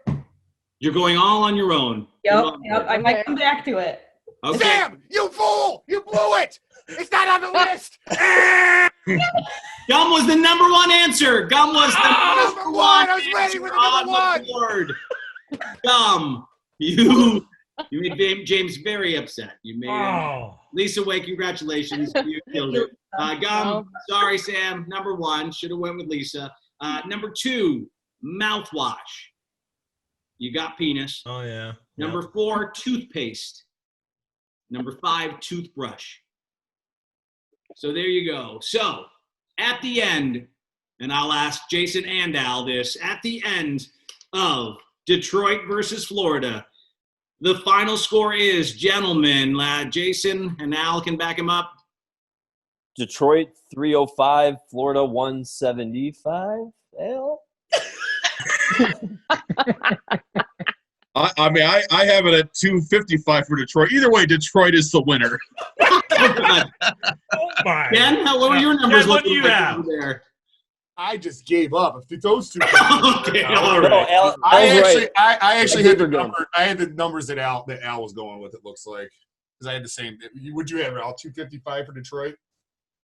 You're going all on your own. Yep. I might come back to it. Okay. Sam, you fool! You blew it! It's not on the list! Gum was the number 1 answer. Gum was the number 1. I was ready with the number 1. Board. Gum. You made James very upset. You made Lisa Way. Congratulations. You killed it. Gum. Sorry, Sam. Number 1. Should have went with Lisa. Number 2, mouthwash. You got penis. Oh, yeah. Number 4, toothpaste. Number 5, toothbrush. So there you go. So at the end, and I'll ask Jason and Al this, at the end of Detroit versus Florida, the final score is, gentlemen, Jason and Al can back him up. Detroit 305, Florida 175. Al? I mean, I have it at 255 for Detroit. Either way, Detroit is the winner. Oh, my. Ben, what were your numbers? Ben, what do you have? Over there? I just gave up. If those two. Okay, all right. I actually had the number. I had the numbers that Al was going with. It looks like because I had the same. Would you have Al 255 for Detroit?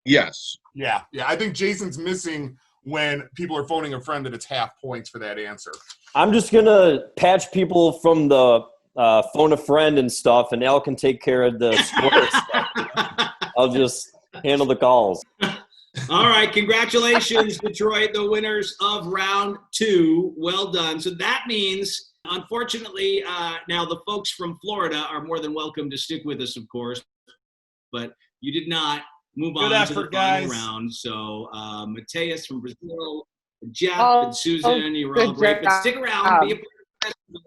Yes. Yeah. I think Jason's missing when people are phoning a friend that it's half points for that answer. I'm just going to patch people from the phone a friend and stuff, and Al can take care of the score stuff. I'll just handle the calls. All right. Congratulations, Detroit, the winners of round 2. Well done. So that means, unfortunately, now the folks from Florida are more than welcome to stick with us, of course, but you did not move on to the final round. So Mateus from Brazil, Jeff and Susan, you were all great. But stick around, be a part of the festival,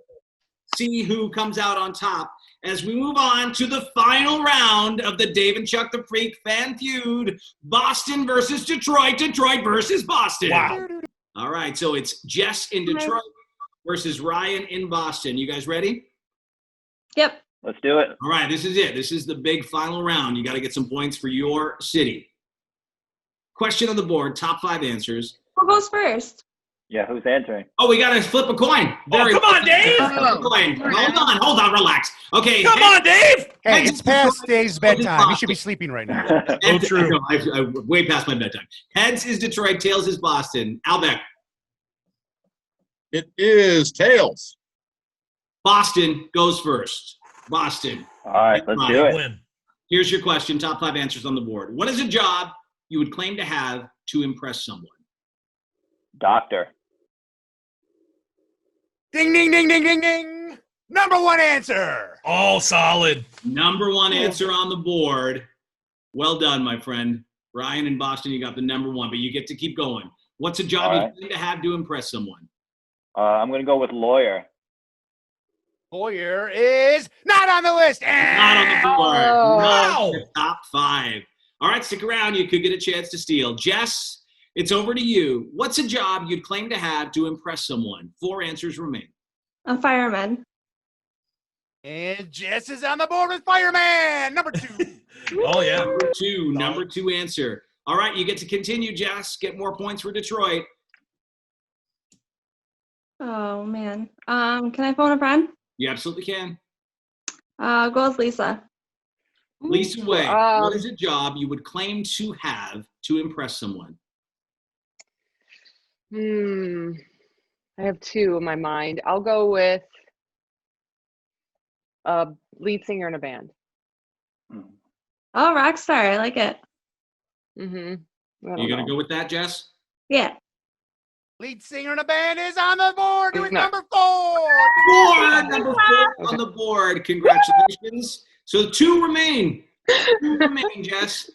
see who comes out on top as we move on to the final round of the Dave and Chuck the Freak Fan Feud, Boston versus Detroit, Detroit versus Boston. Wow. All right, so it's Jess in Detroit versus Ryan in Boston. You guys ready? Yep. Let's do it. All right, this is it. This is the big final round. You got to get some points for your city. Question on the board, top 5 answers. Who goes first? Yeah, who's answering? Oh, we got to flip a coin. Come on, Dave. Flip a coin. Hold on, relax. Okay. Come on, Dave. Hey, it's past Dave's bedtime. He should be sleeping right now. Oh, true. No, I'm way past my bedtime. Heads is Detroit, tails is Boston. Albeck. It is tails. Boston goes first. Boston. All right, let's do it. Win. Here's your question. Top 5 answers on the board. What is a job you would claim to have to impress someone? Doctor. Ding, ding, ding, ding, ding, ding. Number 1 answer. All solid. Number 1 answer on the board. Well done, my friend. Ryan and Boston, you got the number 1, but you get to keep going. What's a job All you right. claim to have to impress someone? I'm going to go with lawyer. Boyer is not on the list. Not on the board. Oh. Not the top 5. All right, stick around. You could get a chance to steal. Jess, it's over to you. What's a job you'd claim to have to impress someone? 4 answers remain. A fireman. And Jess is on the board with fireman. Number 2. Oh, yeah. Number two answer. All right, you get to continue, Jess. Get more points for Detroit. Oh man. Can I phone a friend? You absolutely can. Go with Lisa. Lisa Way, what is a job you would claim to have to impress someone? I have 2 in my mind. I'll go with lead singer in a band. Oh, rock star. I like it. You gonna go with that, Jess? Yeah. Lead singer in a band is on the board with No. number 4. Number 4 on the board. Congratulations. So 2 remain. 2 remain, Jess.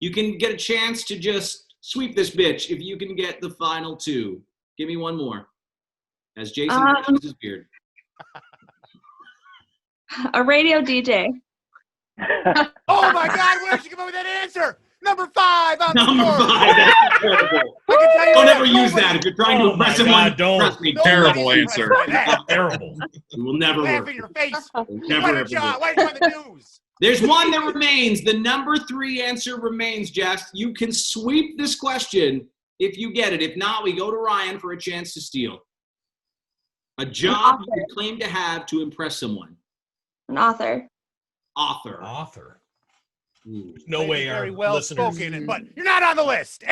You can get a chance to just sweep this bitch if you can get the final 2. Give me one more. As Jason brushes his beard. A radio DJ. Oh my God, where did she come up with that answer? Number 5 on the Number board. 5. That's incredible. I can tell you Don't what, ever use that if you're trying to Oh my impress someone. God, don't. Trust me. Terrible answer. Terrible. It will never Laugh work. in your face. Never Why ever don't you work. why don't you on the news? There's one that remains. The number 3 answer remains, Jess. You can sweep this question if you get it. If not, we go to Ryan for a chance to steal. A job you could claim to have to impress someone. An author. Author. No way our Very well listeners. spoken, but you're not on the list.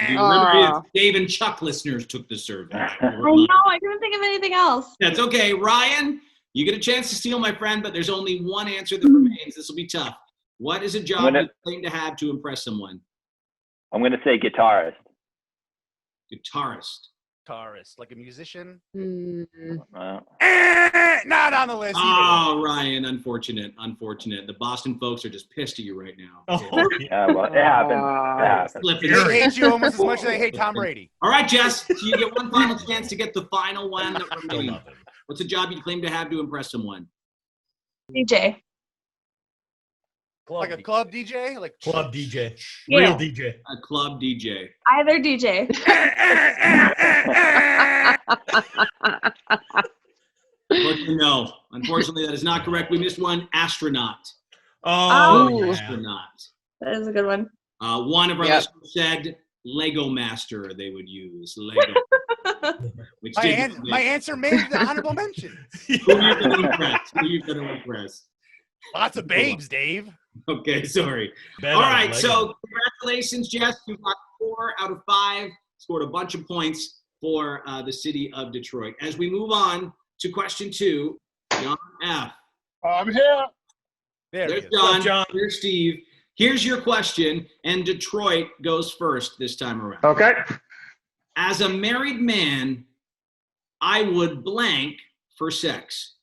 Remember, Dave and Chuck listeners took the survey. I know. I couldn't think of anything else. That's okay. Ryan, you get a chance to steal, my friend, but there's only one answer that remains. This will be tough. What is a job you claim to have to impress someone? I'm going to say guitarist. Guitarist. Guitarist, like a musician. Not on the list. Oh, Ryan, unfortunate. The Boston folks are just pissed at you right now. Oh, yeah, well, it happens. They hate you almost as much as they hate Tom Brady. All right, Jess. So you get one final chance to get the final one that remains. What's a job you claim to have to impress someone? DJ. Like a club DJ? Like Club DJ. Yeah. Real DJ. A club DJ. Either DJ. Unfortunately, that is not correct. We missed one. Astronaut. Oh, astronaut. That is a good one. One of our listeners said Lego Master they would use. Lego. Which my answer made the honorable mention. Who are you going to impress? Lots of babes, Dave. Okay, sorry. Bet All on right, Lego. so congratulations, Jess. You got 4 out of 5. Scored a bunch of points for the city of Detroit. As we move on to question 2, John F. I'm here. There's John. Here's Steve. Here's your question, and Detroit goes first this time around. Okay. As a married man, I would blank for sex.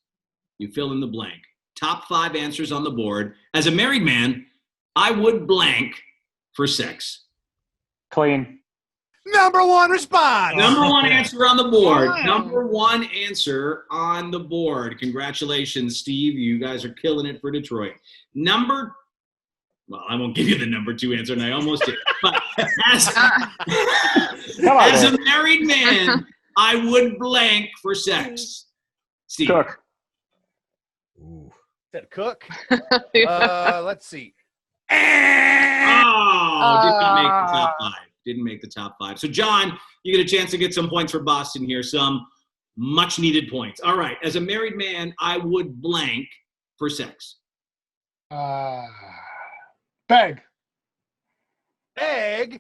You fill in the blank. Top 5 answers on the board. As a married man, I would blank for sex. Clean. Number 1 response. Number 1 answer on the board. Wow. Number 1 answer on the board. Congratulations, Steve. You guys are killing it for Detroit. Well, I won't give you the number 2 answer, and I almost did. But as a married man, I would blank for sex. Steve. Cook. Said cook. Let's see. Didn't make the top 5. So, John, you get a chance to get some points for Boston here. Some much-needed points. All right. As a married man, I would blank for sex. Beg. Egg.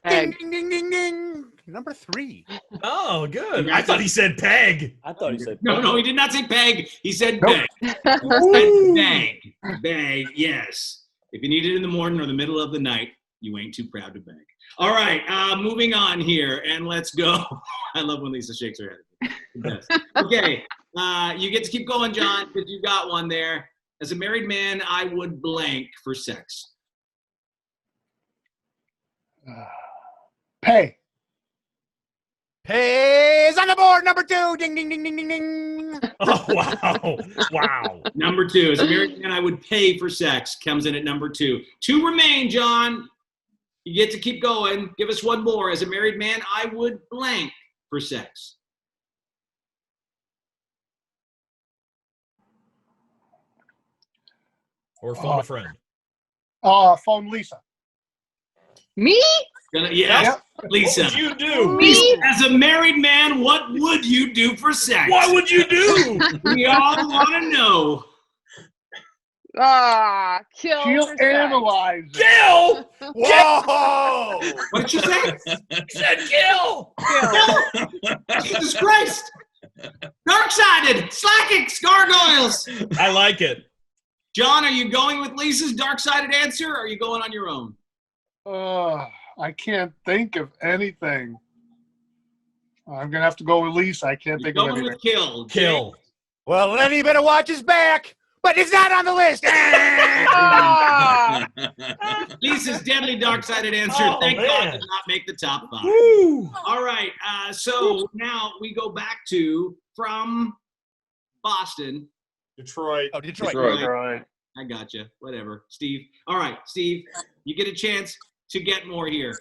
Ding, ding, ding, ding, ding. Number 3. Oh, good. I thought he said peg. I thought he said No, he did not say peg. He said Nope. beg. He said beg. Beg, yes. If you need it in the morning or the middle of the night, you ain't too proud to beg. All right, moving on here, and let's go. I love when Lisa shakes her head. Yes. Okay, you get to keep going, John, because you got one there. As a married man, I would blank for sex. Pay. Pay is on the board. Number 2. Ding, ding, ding, ding, ding, ding. Oh, wow. Wow. Number 2, as a married man, I would pay for sex. Comes in at number 2. 2 remain, John. You get to keep going. Give us one more. As a married man, I would blank for sex. Or phone a friend. Phone Lisa. Me? Yes, Lisa. What would you do? Me? As a married man, what would you do for sex? What would you do? We all want to know. Kill. She'll for sex. analyze it. Kill! Whoa! What did you say? He said kill! Jesus Christ! Dark-sided, slackics, gargoyles. I like it. John, are you going with Lisa's dark-sided answer, or are you going on your own? I can't think of anything. I'm gonna have to go with Lisa. I can't think of Going anything. with kill. Kill. Well, then he better watch his back, but it's not on the list. Lisa's deadly dark-sided answer. Oh, Thank God man. did not make the top 5. Woo! All right, so now we go back to from Boston. Detroit. Oh, Detroit. Detroit. I gotcha. Whatever. Steve. All right, Steve, you get a chance to get more here.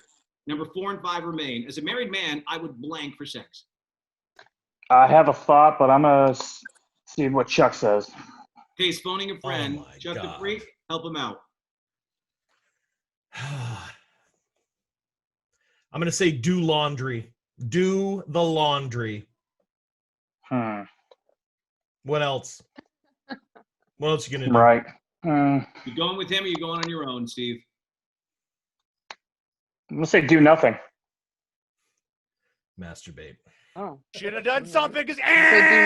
Number 4 and 5 remain. As a married man, I would blank for sex. I have a thought, but I'm going to see what Chuck says. Okay, he's phoning a friend. Oh my Chuck the God. Freak, help him out. I'm going to say do laundry. Do the laundry. What else? What else you going to do? Right. You going with him or you going on your own, Steve? I'm going to say do nothing. Masturbate. Oh. Should have done something because do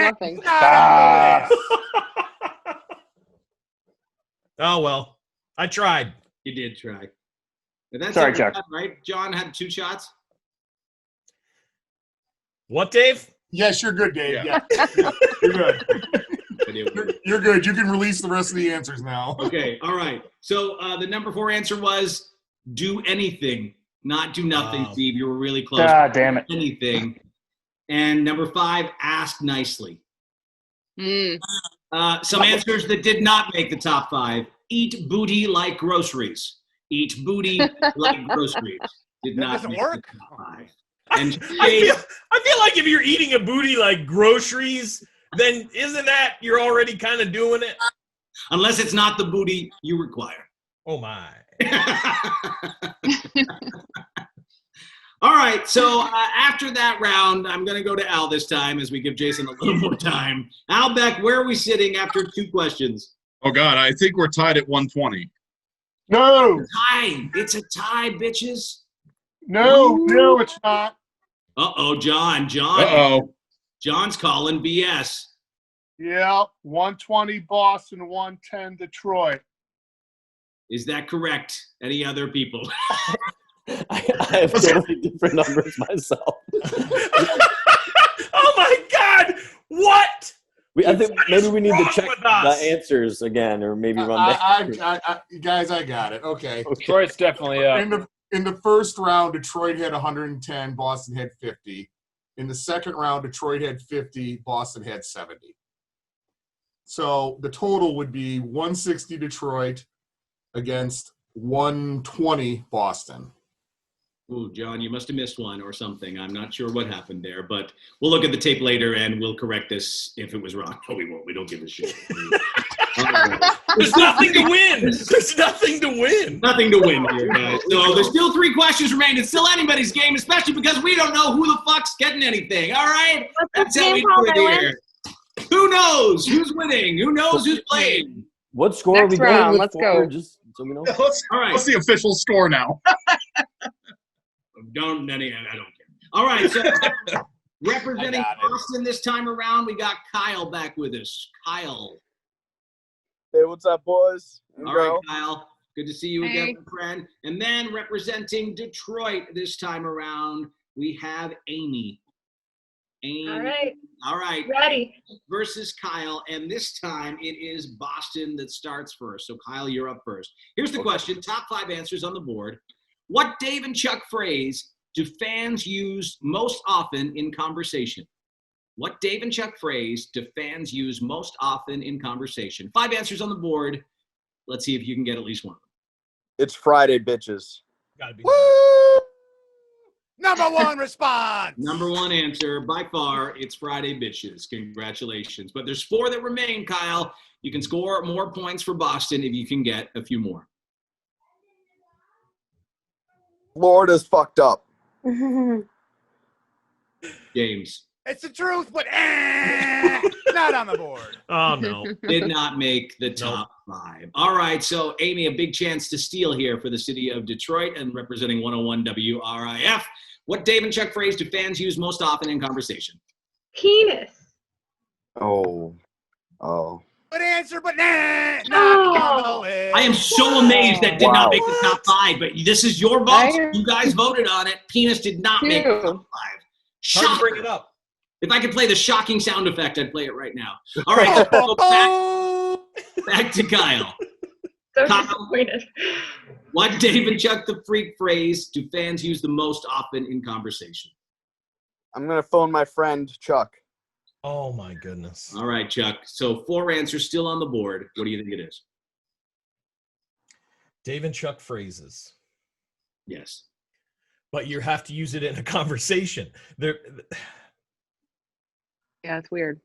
nothing. Oh, well. I tried. You did try. But that's Sorry, it, Chuck. right? John had 2 shots. What, Dave? Yes, you're good, Dave. Yeah. Yeah. You're good. You're good. You can release the rest of the answers now. Okay, all right. So the number 4 answer was do anything, not do nothing, Steve. You were really close. God damn it. Anything. And number 5, ask nicely. Some answers that did not make the top 5. Eat booty like groceries. Eat booty like groceries. Did not doesn't make work. the top 5. And I feel like if you're eating a booty like groceries, then isn't that you're already kind of doing it? Unless it's not the booty you require. Oh, my. All right, so after that round, I'm going to go to Al this time as we give Jason a little more time. Al Beck, where are we sitting after 2 questions? Oh, God, I think we're tied at 120. No. Tie. It's a tie, bitches. No, it's not. Uh-oh, John. Uh-oh. John's calling BS. Yeah, 120 Boston, 110 Detroit. Is that correct? Any other people? I have totally different numbers myself. Oh, my God. What? I think maybe we need to check with the us? answers again, or maybe run back. Guys, I got it. Okay. Detroit's definitely up. In the first round, Detroit had 110, Boston had 50. In the second round, Detroit had 50, Boston had 70. So the total would be 160 Detroit against 120 Boston. Ooh, John, you must have missed one or something. I'm not sure what happened there, but we'll look at the tape later and we'll correct this if it was wrong. No, we won't. We don't give a shit. There's nothing to win. There's nothing to win. Nothing to win here, guys. So there's still 3 questions remaining. It's still anybody's game, especially because we don't know who the fuck's getting anything. All right? That's how we do it here. Who knows who's winning? Who knows who's playing? What score are we going round, with? let's go. Just so we know. All right. What's the official score now? I don't care. All right, so representing Boston this time around, we got Kyle back with us. Kyle. Hey, what's up, boys? All right, Kyle. Good to see you again, my friend. And then representing Detroit this time around, we have Amy. Amy. All right. Ready. Versus Kyle. And this time it is Boston that starts first. So, Kyle, you're up first. Here's the question. Top 5 answers on the board. What Dave and Chuck phrase do fans use most often in conversation? What Dave and Chuck phrase do fans use most often in conversation? 5 answers on the board. Let's see if you can get at least one. It's Friday, bitches. Gotta be. Woo! Number 1 response. Number 1 answer by far. It's Friday, bitches. Congratulations. But there's 4 that remain, Kyle. You can score more points for Boston if you can get a few more. Florida's fucked up. James. It's the truth, but not on the board. Oh, no. Did not make the top 5. All right, so Amy, a big chance to steal here for the city of Detroit and representing 101 WRIF. What Dave and Chuck phrase do fans use most often in conversation? Penis. Oh. Good answer, but not on the list. I am so amazed that did not make the top 5, but this is your vote. You guys voted on it. Penis did not make the top 5. Hard to bring it up. If I could play the shocking sound effect, I'd play it right now. All right, so back to Kyle. So Kyle, disappointed. what Dave and Chuck the Freak phrase do fans use the most often in conversation? I'm going to phone my friend, Chuck. Oh, my goodness. All right, Chuck. So 4 answers still on the board. What do you think it is? Dave and Chuck phrases. Yes. But you have to use it in a conversation. There. Yeah, it's weird.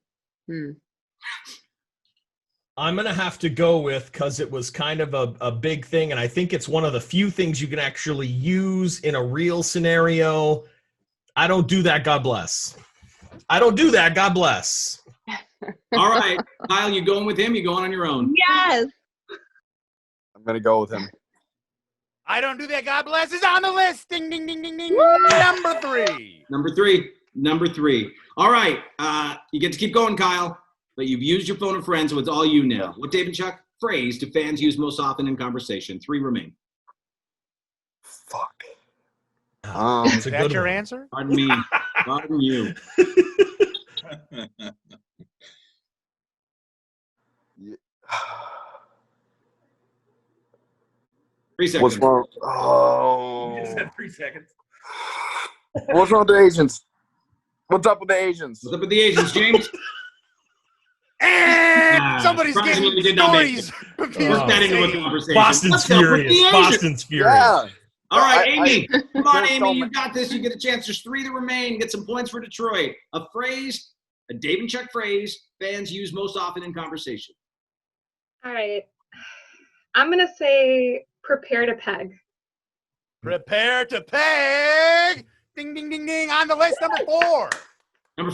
I'm going to have to go with, because it was kind of a big thing, and I think it's one of the few things you can actually use in a real scenario. I don't do that, God bless. I don't do that, God bless. All right, Kyle, you going with him? You going on your own? Yes. I'm going to go with him. I don't do that. God bless is on the list. Ding, ding, ding, ding, ding. Number 3. Number three. All right, you get to keep going, Kyle, but you've used your phone a friend, so it's all you now. What Dave and Chuck phrase do fans use most often in conversation? 3 remain. Fuck. Is that your answer? Pardon me. Pardon you. Yeah. 3 seconds. What's wrong? Oh. You just had 3 seconds. What's wrong with the Asians? What's up with the Asians? What's up with the Asians, James? And somebody's surprisingly, getting we did not make stories. Work that into a conversation. Boston's What's up with the furious. Asians? Boston's furious. Yeah. All right, Amy. Come on, There's Amy. so You much- got this. You get a chance. There's 3 that remain. Get some points for Detroit. A phrase, a Dave and Chuck phrase fans use most often in conversation. All right. I'm going to say prepare to peg. Prepare to peg. Ding, ding, ding, ding. On the list, number 4. Number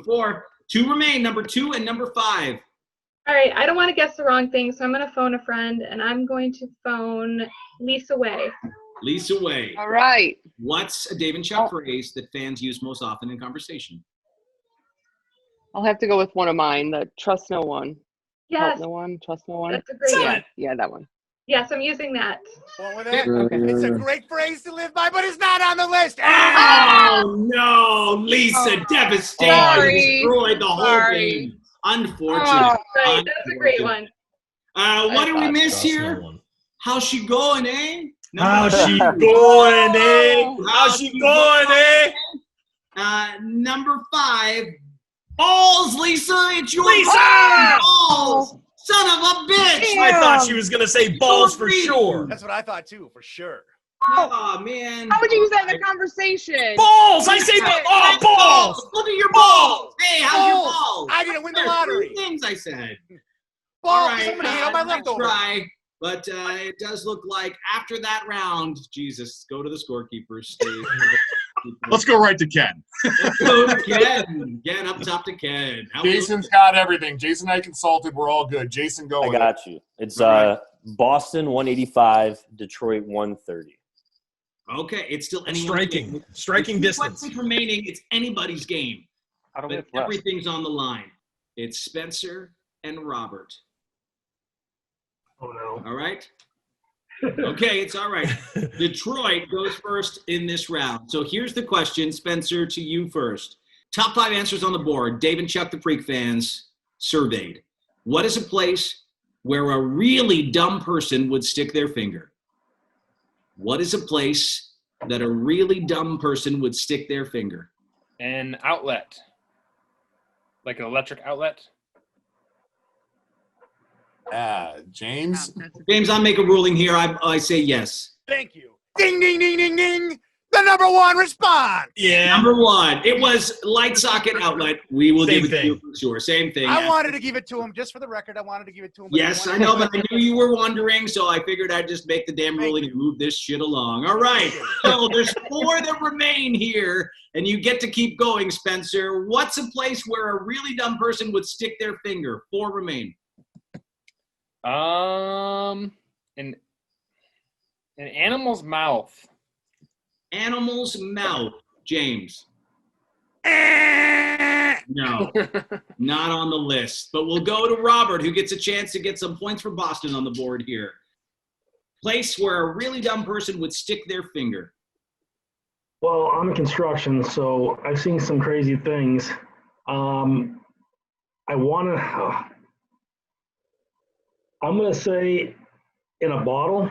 four. 2 remain. Number 2 and number 5. All right. I don't want to guess the wrong thing, so I'm going to phone a friend, and I'm going to phone Lisa Way. Lisa Way. All right. What's a Dave and Chuck phrase that fans use most often in conversation? I'll have to go with one of mine, the trust no one. Yes. Help no one, trust no one. That's a great one. Yeah, that one. Yes, I'm using that. Going with it? It's a great phrase to live by, but it's not on the list. Oh, no. Lisa, devastating. Sorry. Destroyed the whole Sorry. game. Unfortunate. Right, that's a great one. What did we miss here? How's she going, eh? How's she going, eh? How's she going, eh? Number 5. Balls, Lisa. It's your Lisa! turn. Balls. Son of a bitch. I thought she was going to say balls for sure. That's what I thought too, for sure. Oh, man. How would you use that in a conversation? Balls! I say balls! Look at your balls. Hey, how's your Balls. balls? I didn't win the There's lottery. 3 things I said. Balls. All right, Somebody ate all my nice leftovers. try, but it does look like after that round, Jesus, go to the scorekeepers. Steve. Let's go right to Ken. Let's go to Ken. Ken, up top to Ken. Jason's got everything. Jason and I consulted. We're all good. Jason, go I with got it. you. It's Boston 185, Detroit 130. Okay, it's still anyone's Striking. game. Striking With 2 distance. questions remaining, it's anybody's game. How do we But have less? everything's on the line. It's Spencer and Robert. Oh no. All right? Okay, it's all right. Detroit goes first in this round. So here's the question, Spencer, to you first. Top 5 answers on the board. Dave and Chuck, the Freak fans, surveyed. What is a place where a really dumb person would stick their finger? What is a place that a really dumb person would stick their finger? An outlet. Like an electric outlet. James? James, I'll make a ruling here. I say yes. Thank you. Ding, ding, ding, ding, ding. The number 1 response. Yeah. Number 1. It was light socket outlet. We will Same give it to you thing. for sure. Same thing. I wanted to give it to him, just for the record. I wanted to give it to him. But Yes, I know, but I knew you were wondering, so I figured I'd just make the damn ruling and move this shit along. All right. So there's 4 that remain here, and you get to keep going, Spencer. What's a place where a really dumb person would stick their finger? 4 remain. An animal's mouth. Animal's mouth, James. No, not on the list. But we'll go to Robert, who gets a chance to get some points for Boston on the board here. Place where a really dumb person would stick their finger. Well, I'm in construction, so I've seen some crazy things. I'm gonna say in a bottle.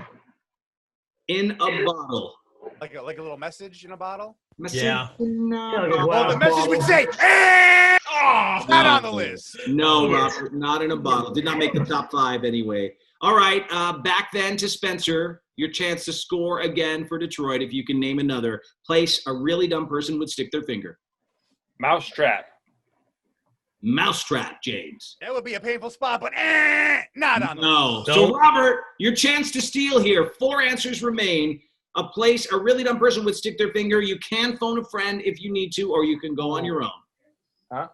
In a bottle. Like a little message in a bottle? Yeah. Like a Oh, glass the message bottle. would say, "Eh!" Oh, not on the list. No, Robert, not in a bottle. Did not make the top 5 anyway. All right, back then to Spencer. Your chance to score again for Detroit if you can name another place a really dumb person would stick their finger. Mousetrap. Mousetrap, James. That would be a painful spot, but not on the No. list. So, Robert, your chance to steal here. 4 answers remain. A place a really dumb person would stick their finger. You can phone a friend if you need to, or you can go on your own. Huh?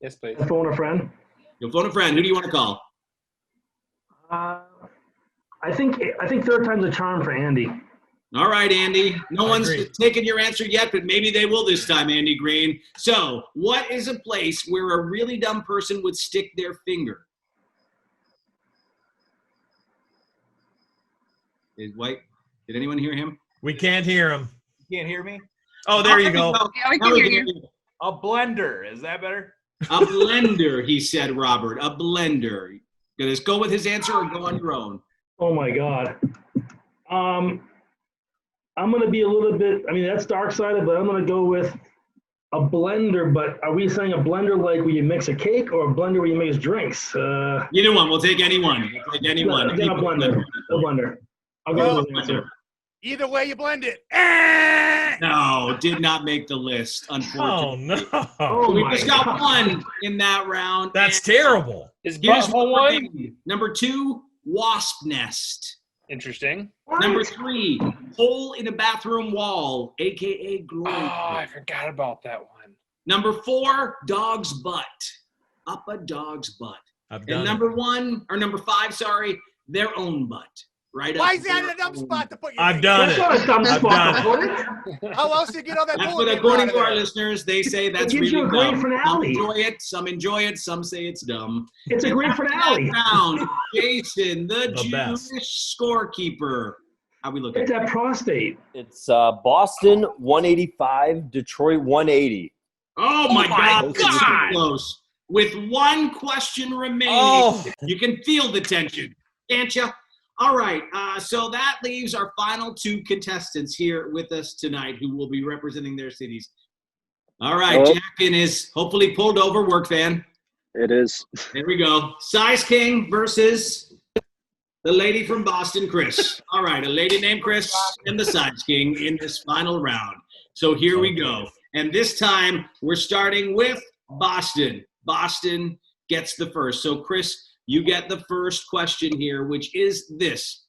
Yes, please. Phone a friend. You'll phone a friend. Who do you want to call? I think third time's a charm for Andy. All right, Andy. No one's agree. taken your answer yet, but maybe they will this time, Andy Green. So, what is a place where a really dumb person would stick their finger? Did anyone hear him? We can't hear him. You can't hear me? Oh, there you go. Yeah, we Now can we hear can you. A blender. Is that better? A blender, he said, Robert. A blender. Gonna go with his answer or go on your own? Oh my God. I'm gonna be a little bit. I mean, that's dark-sided, but I'm gonna go with a blender. But are we saying a blender like where you mix a cake, or a blender where you mix drinks? Either one. We'll take anyone. We'll take anyone. Then a blender. A blender. I'll go with this answer. Either way you blend it. No, did not make the list, unfortunately. Oh, no. Oh We my just got God. 1 in that round. That's And terrible. Is here's butthole what one? remained. Number 2, wasp nest. Interesting. Number 3, hole in a bathroom wall, aka glory. Oh, I forgot about that one. Number 4, dog's butt. Up a dog's butt. I've And done number 5, sorry, their own butt. Right Why up is that their a dumb own- spot to put your I've done That's it. not a dumb I've spot done to put it. How else do you get all that That's fluid what, vapor according out of to our there? listeners, they say that's gives really you a great dumb. Some finale. enjoy it. Some say it's dumb. It's a And great after finale. that round, Jason, the The best. Jewish scorekeeper. How we looking? It's that prostate. It's Boston 185, Detroit 180. Oh my God! God. It's so close. With 1 question remaining, Oh. you can feel the tension, can't you? All right, so that leaves our final 2 contestants here with us tonight who will be representing their cities. All right, Hello? Jack in his hopefully pulled over work van. It is. There we go. Size King versus the lady from Boston, Chris. All right, a lady named Chris and the Size King in this final round. So here we go. And this time we're starting with Boston. Boston gets the first. So Chris, you get the first question here, which is this.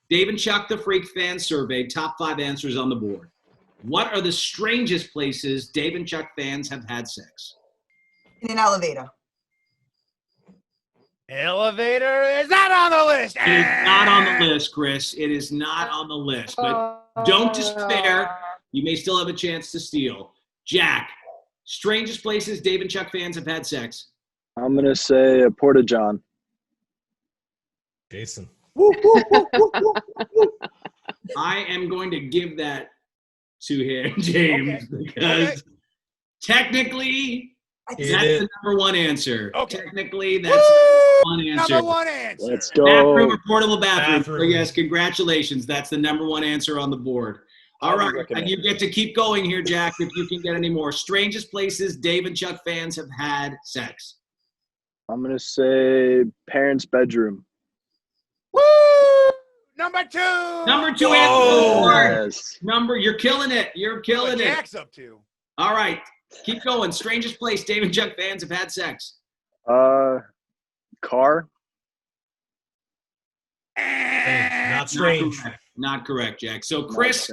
Dave and Chuck, the Freak Fan Survey, top 5 answers on the board. What are the strangest places Dave and Chuck fans have had sex? In an elevator. Elevator is not on the list. It is not on the list, Chris. It is not on the list. But Don't despair. You may still have a chance to steal. Jack, strangest places Dave and Chuck fans have had sex. I'm going to say a Porta John. Jason. I am going to give that to him, James, because technically that's the number one answer. Technically, that's the one answer. Number one answer. Let's go. Bathroom or portable bathroom. So yes, congratulations. That's the number one answer on the board. All right, and you get to keep going here, Jack, if you can get any more. Strangest places Dave and Chuck fans have had sex. I'm going to say parents' bedroom. Woo! Number two. Number two answer. You're killing it. You're killing it. Jack's up to. All right, keep going. Strangest place Dave and Chuck fans have had sex. Car. Not strange. Not correct, Jack. So, Chris,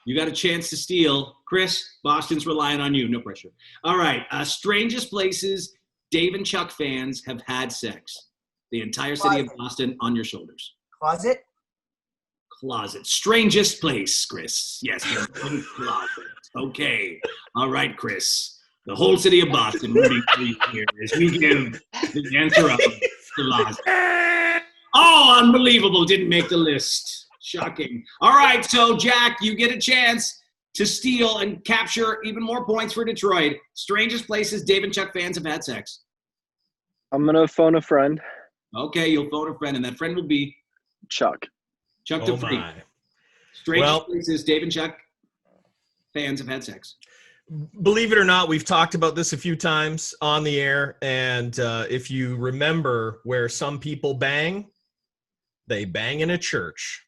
you got a chance to steal. Chris, Boston's relying on you. No pressure. All right. Strangest places Dave and Chuck fans have had sex. The entire city of Boston on your shoulders. Closet. Closet. Strangest place, Chris. Yes, closet. Okay. All right, Chris. The whole city of Boston rooting for you here as we give the answer of closet. Oh, unbelievable. Didn't make the list. Shocking. All right, so Jack, you get a chance to steal and capture even more points for Detroit. Strangest places Dave and Chuck fans have had sex. I'm going to phone a friend. Okay, you'll phone a friend, and that friend will be? Chuck. Chuck the Freak. Strangest places Dave and Chuck fans have had sex. Believe it or not, we've talked about this a few times on the air, and if you remember where some people bang, they bang in a church.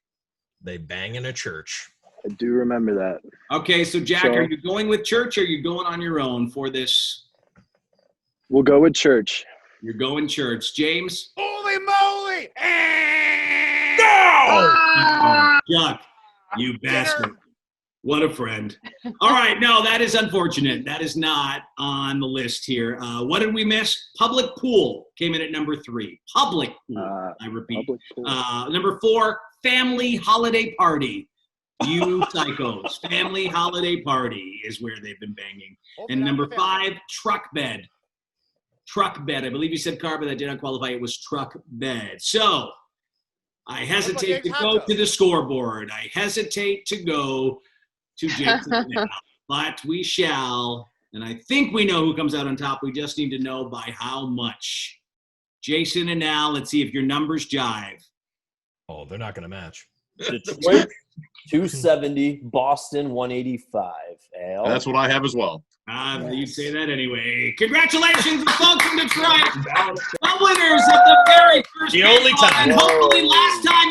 They bang in a church. I do remember that. Okay, so Jack, are you going with church or are you going on your own for this? We'll go with church. You're going church. James? Holy moly! No! Chuck, you bastard. What a friend. All right, no, that is unfortunate. That is not on the list here. What did we miss? Public pool came in at number 3. Public pool, I repeat. Public pool. Number 4, family holiday party. You psychos. Family holiday party is where they've been banging. And number 5, truck bed. Truck bed. I believe you said car, but that did not qualify. It was truck bed. So I hesitate to go to the scoreboard. I hesitate to go to Jason now, but we shall. And I think we know who comes out on top. We just need to know by how much. Jason and Al, let's see if your numbers jive. Oh, they're not going to match. Detroit 270, Boston 185. Al? That's what I have as well. You'd say that anyway. Congratulations, the folks from Detroit. The winners of the very first The only baseball time. and hopefully last time.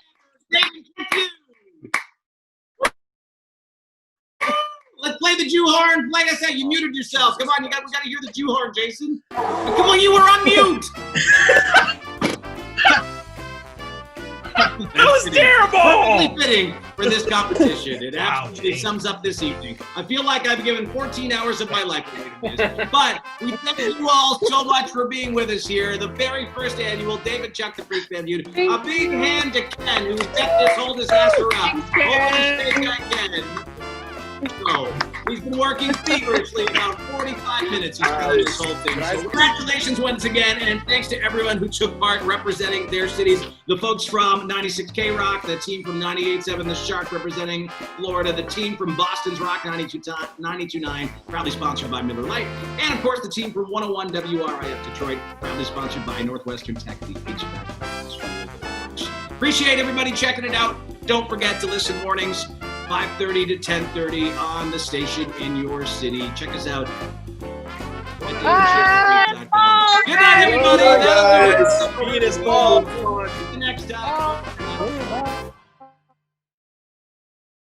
Let's play the Jew horn. Play us out. You muted yourself. Come on, we got to hear the Jew horn, Jason. Come on, you were on mute. That was terrible. Perfectly fitting for this competition. It absolutely sums up this evening. I feel like I've given 14 hours of my life away to this. But we thank you all so much for being with us here. The very first annual David Chuck the Freak Fan Feud. A big hand to Ken, who hold his ass around. Ken. So, he's been working feverishly about 45 minutes. He's covered this whole thing. So congratulations once again, and thanks to everyone who took part representing their cities. The folks from 96 K-Rock, the team from 98.7 The Shark representing Florida, the team from Boston's Rock 92.9, proudly sponsored by Miller Lite, and of course the team from 101 WRIF Detroit, proudly sponsored by Northwestern Tech, the HVAC. Appreciate everybody checking it out. Don't forget to listen mornings 5:30 to 10:30 on the station in your city. Check us out. Good night, everybody. Penis ball. See you next time.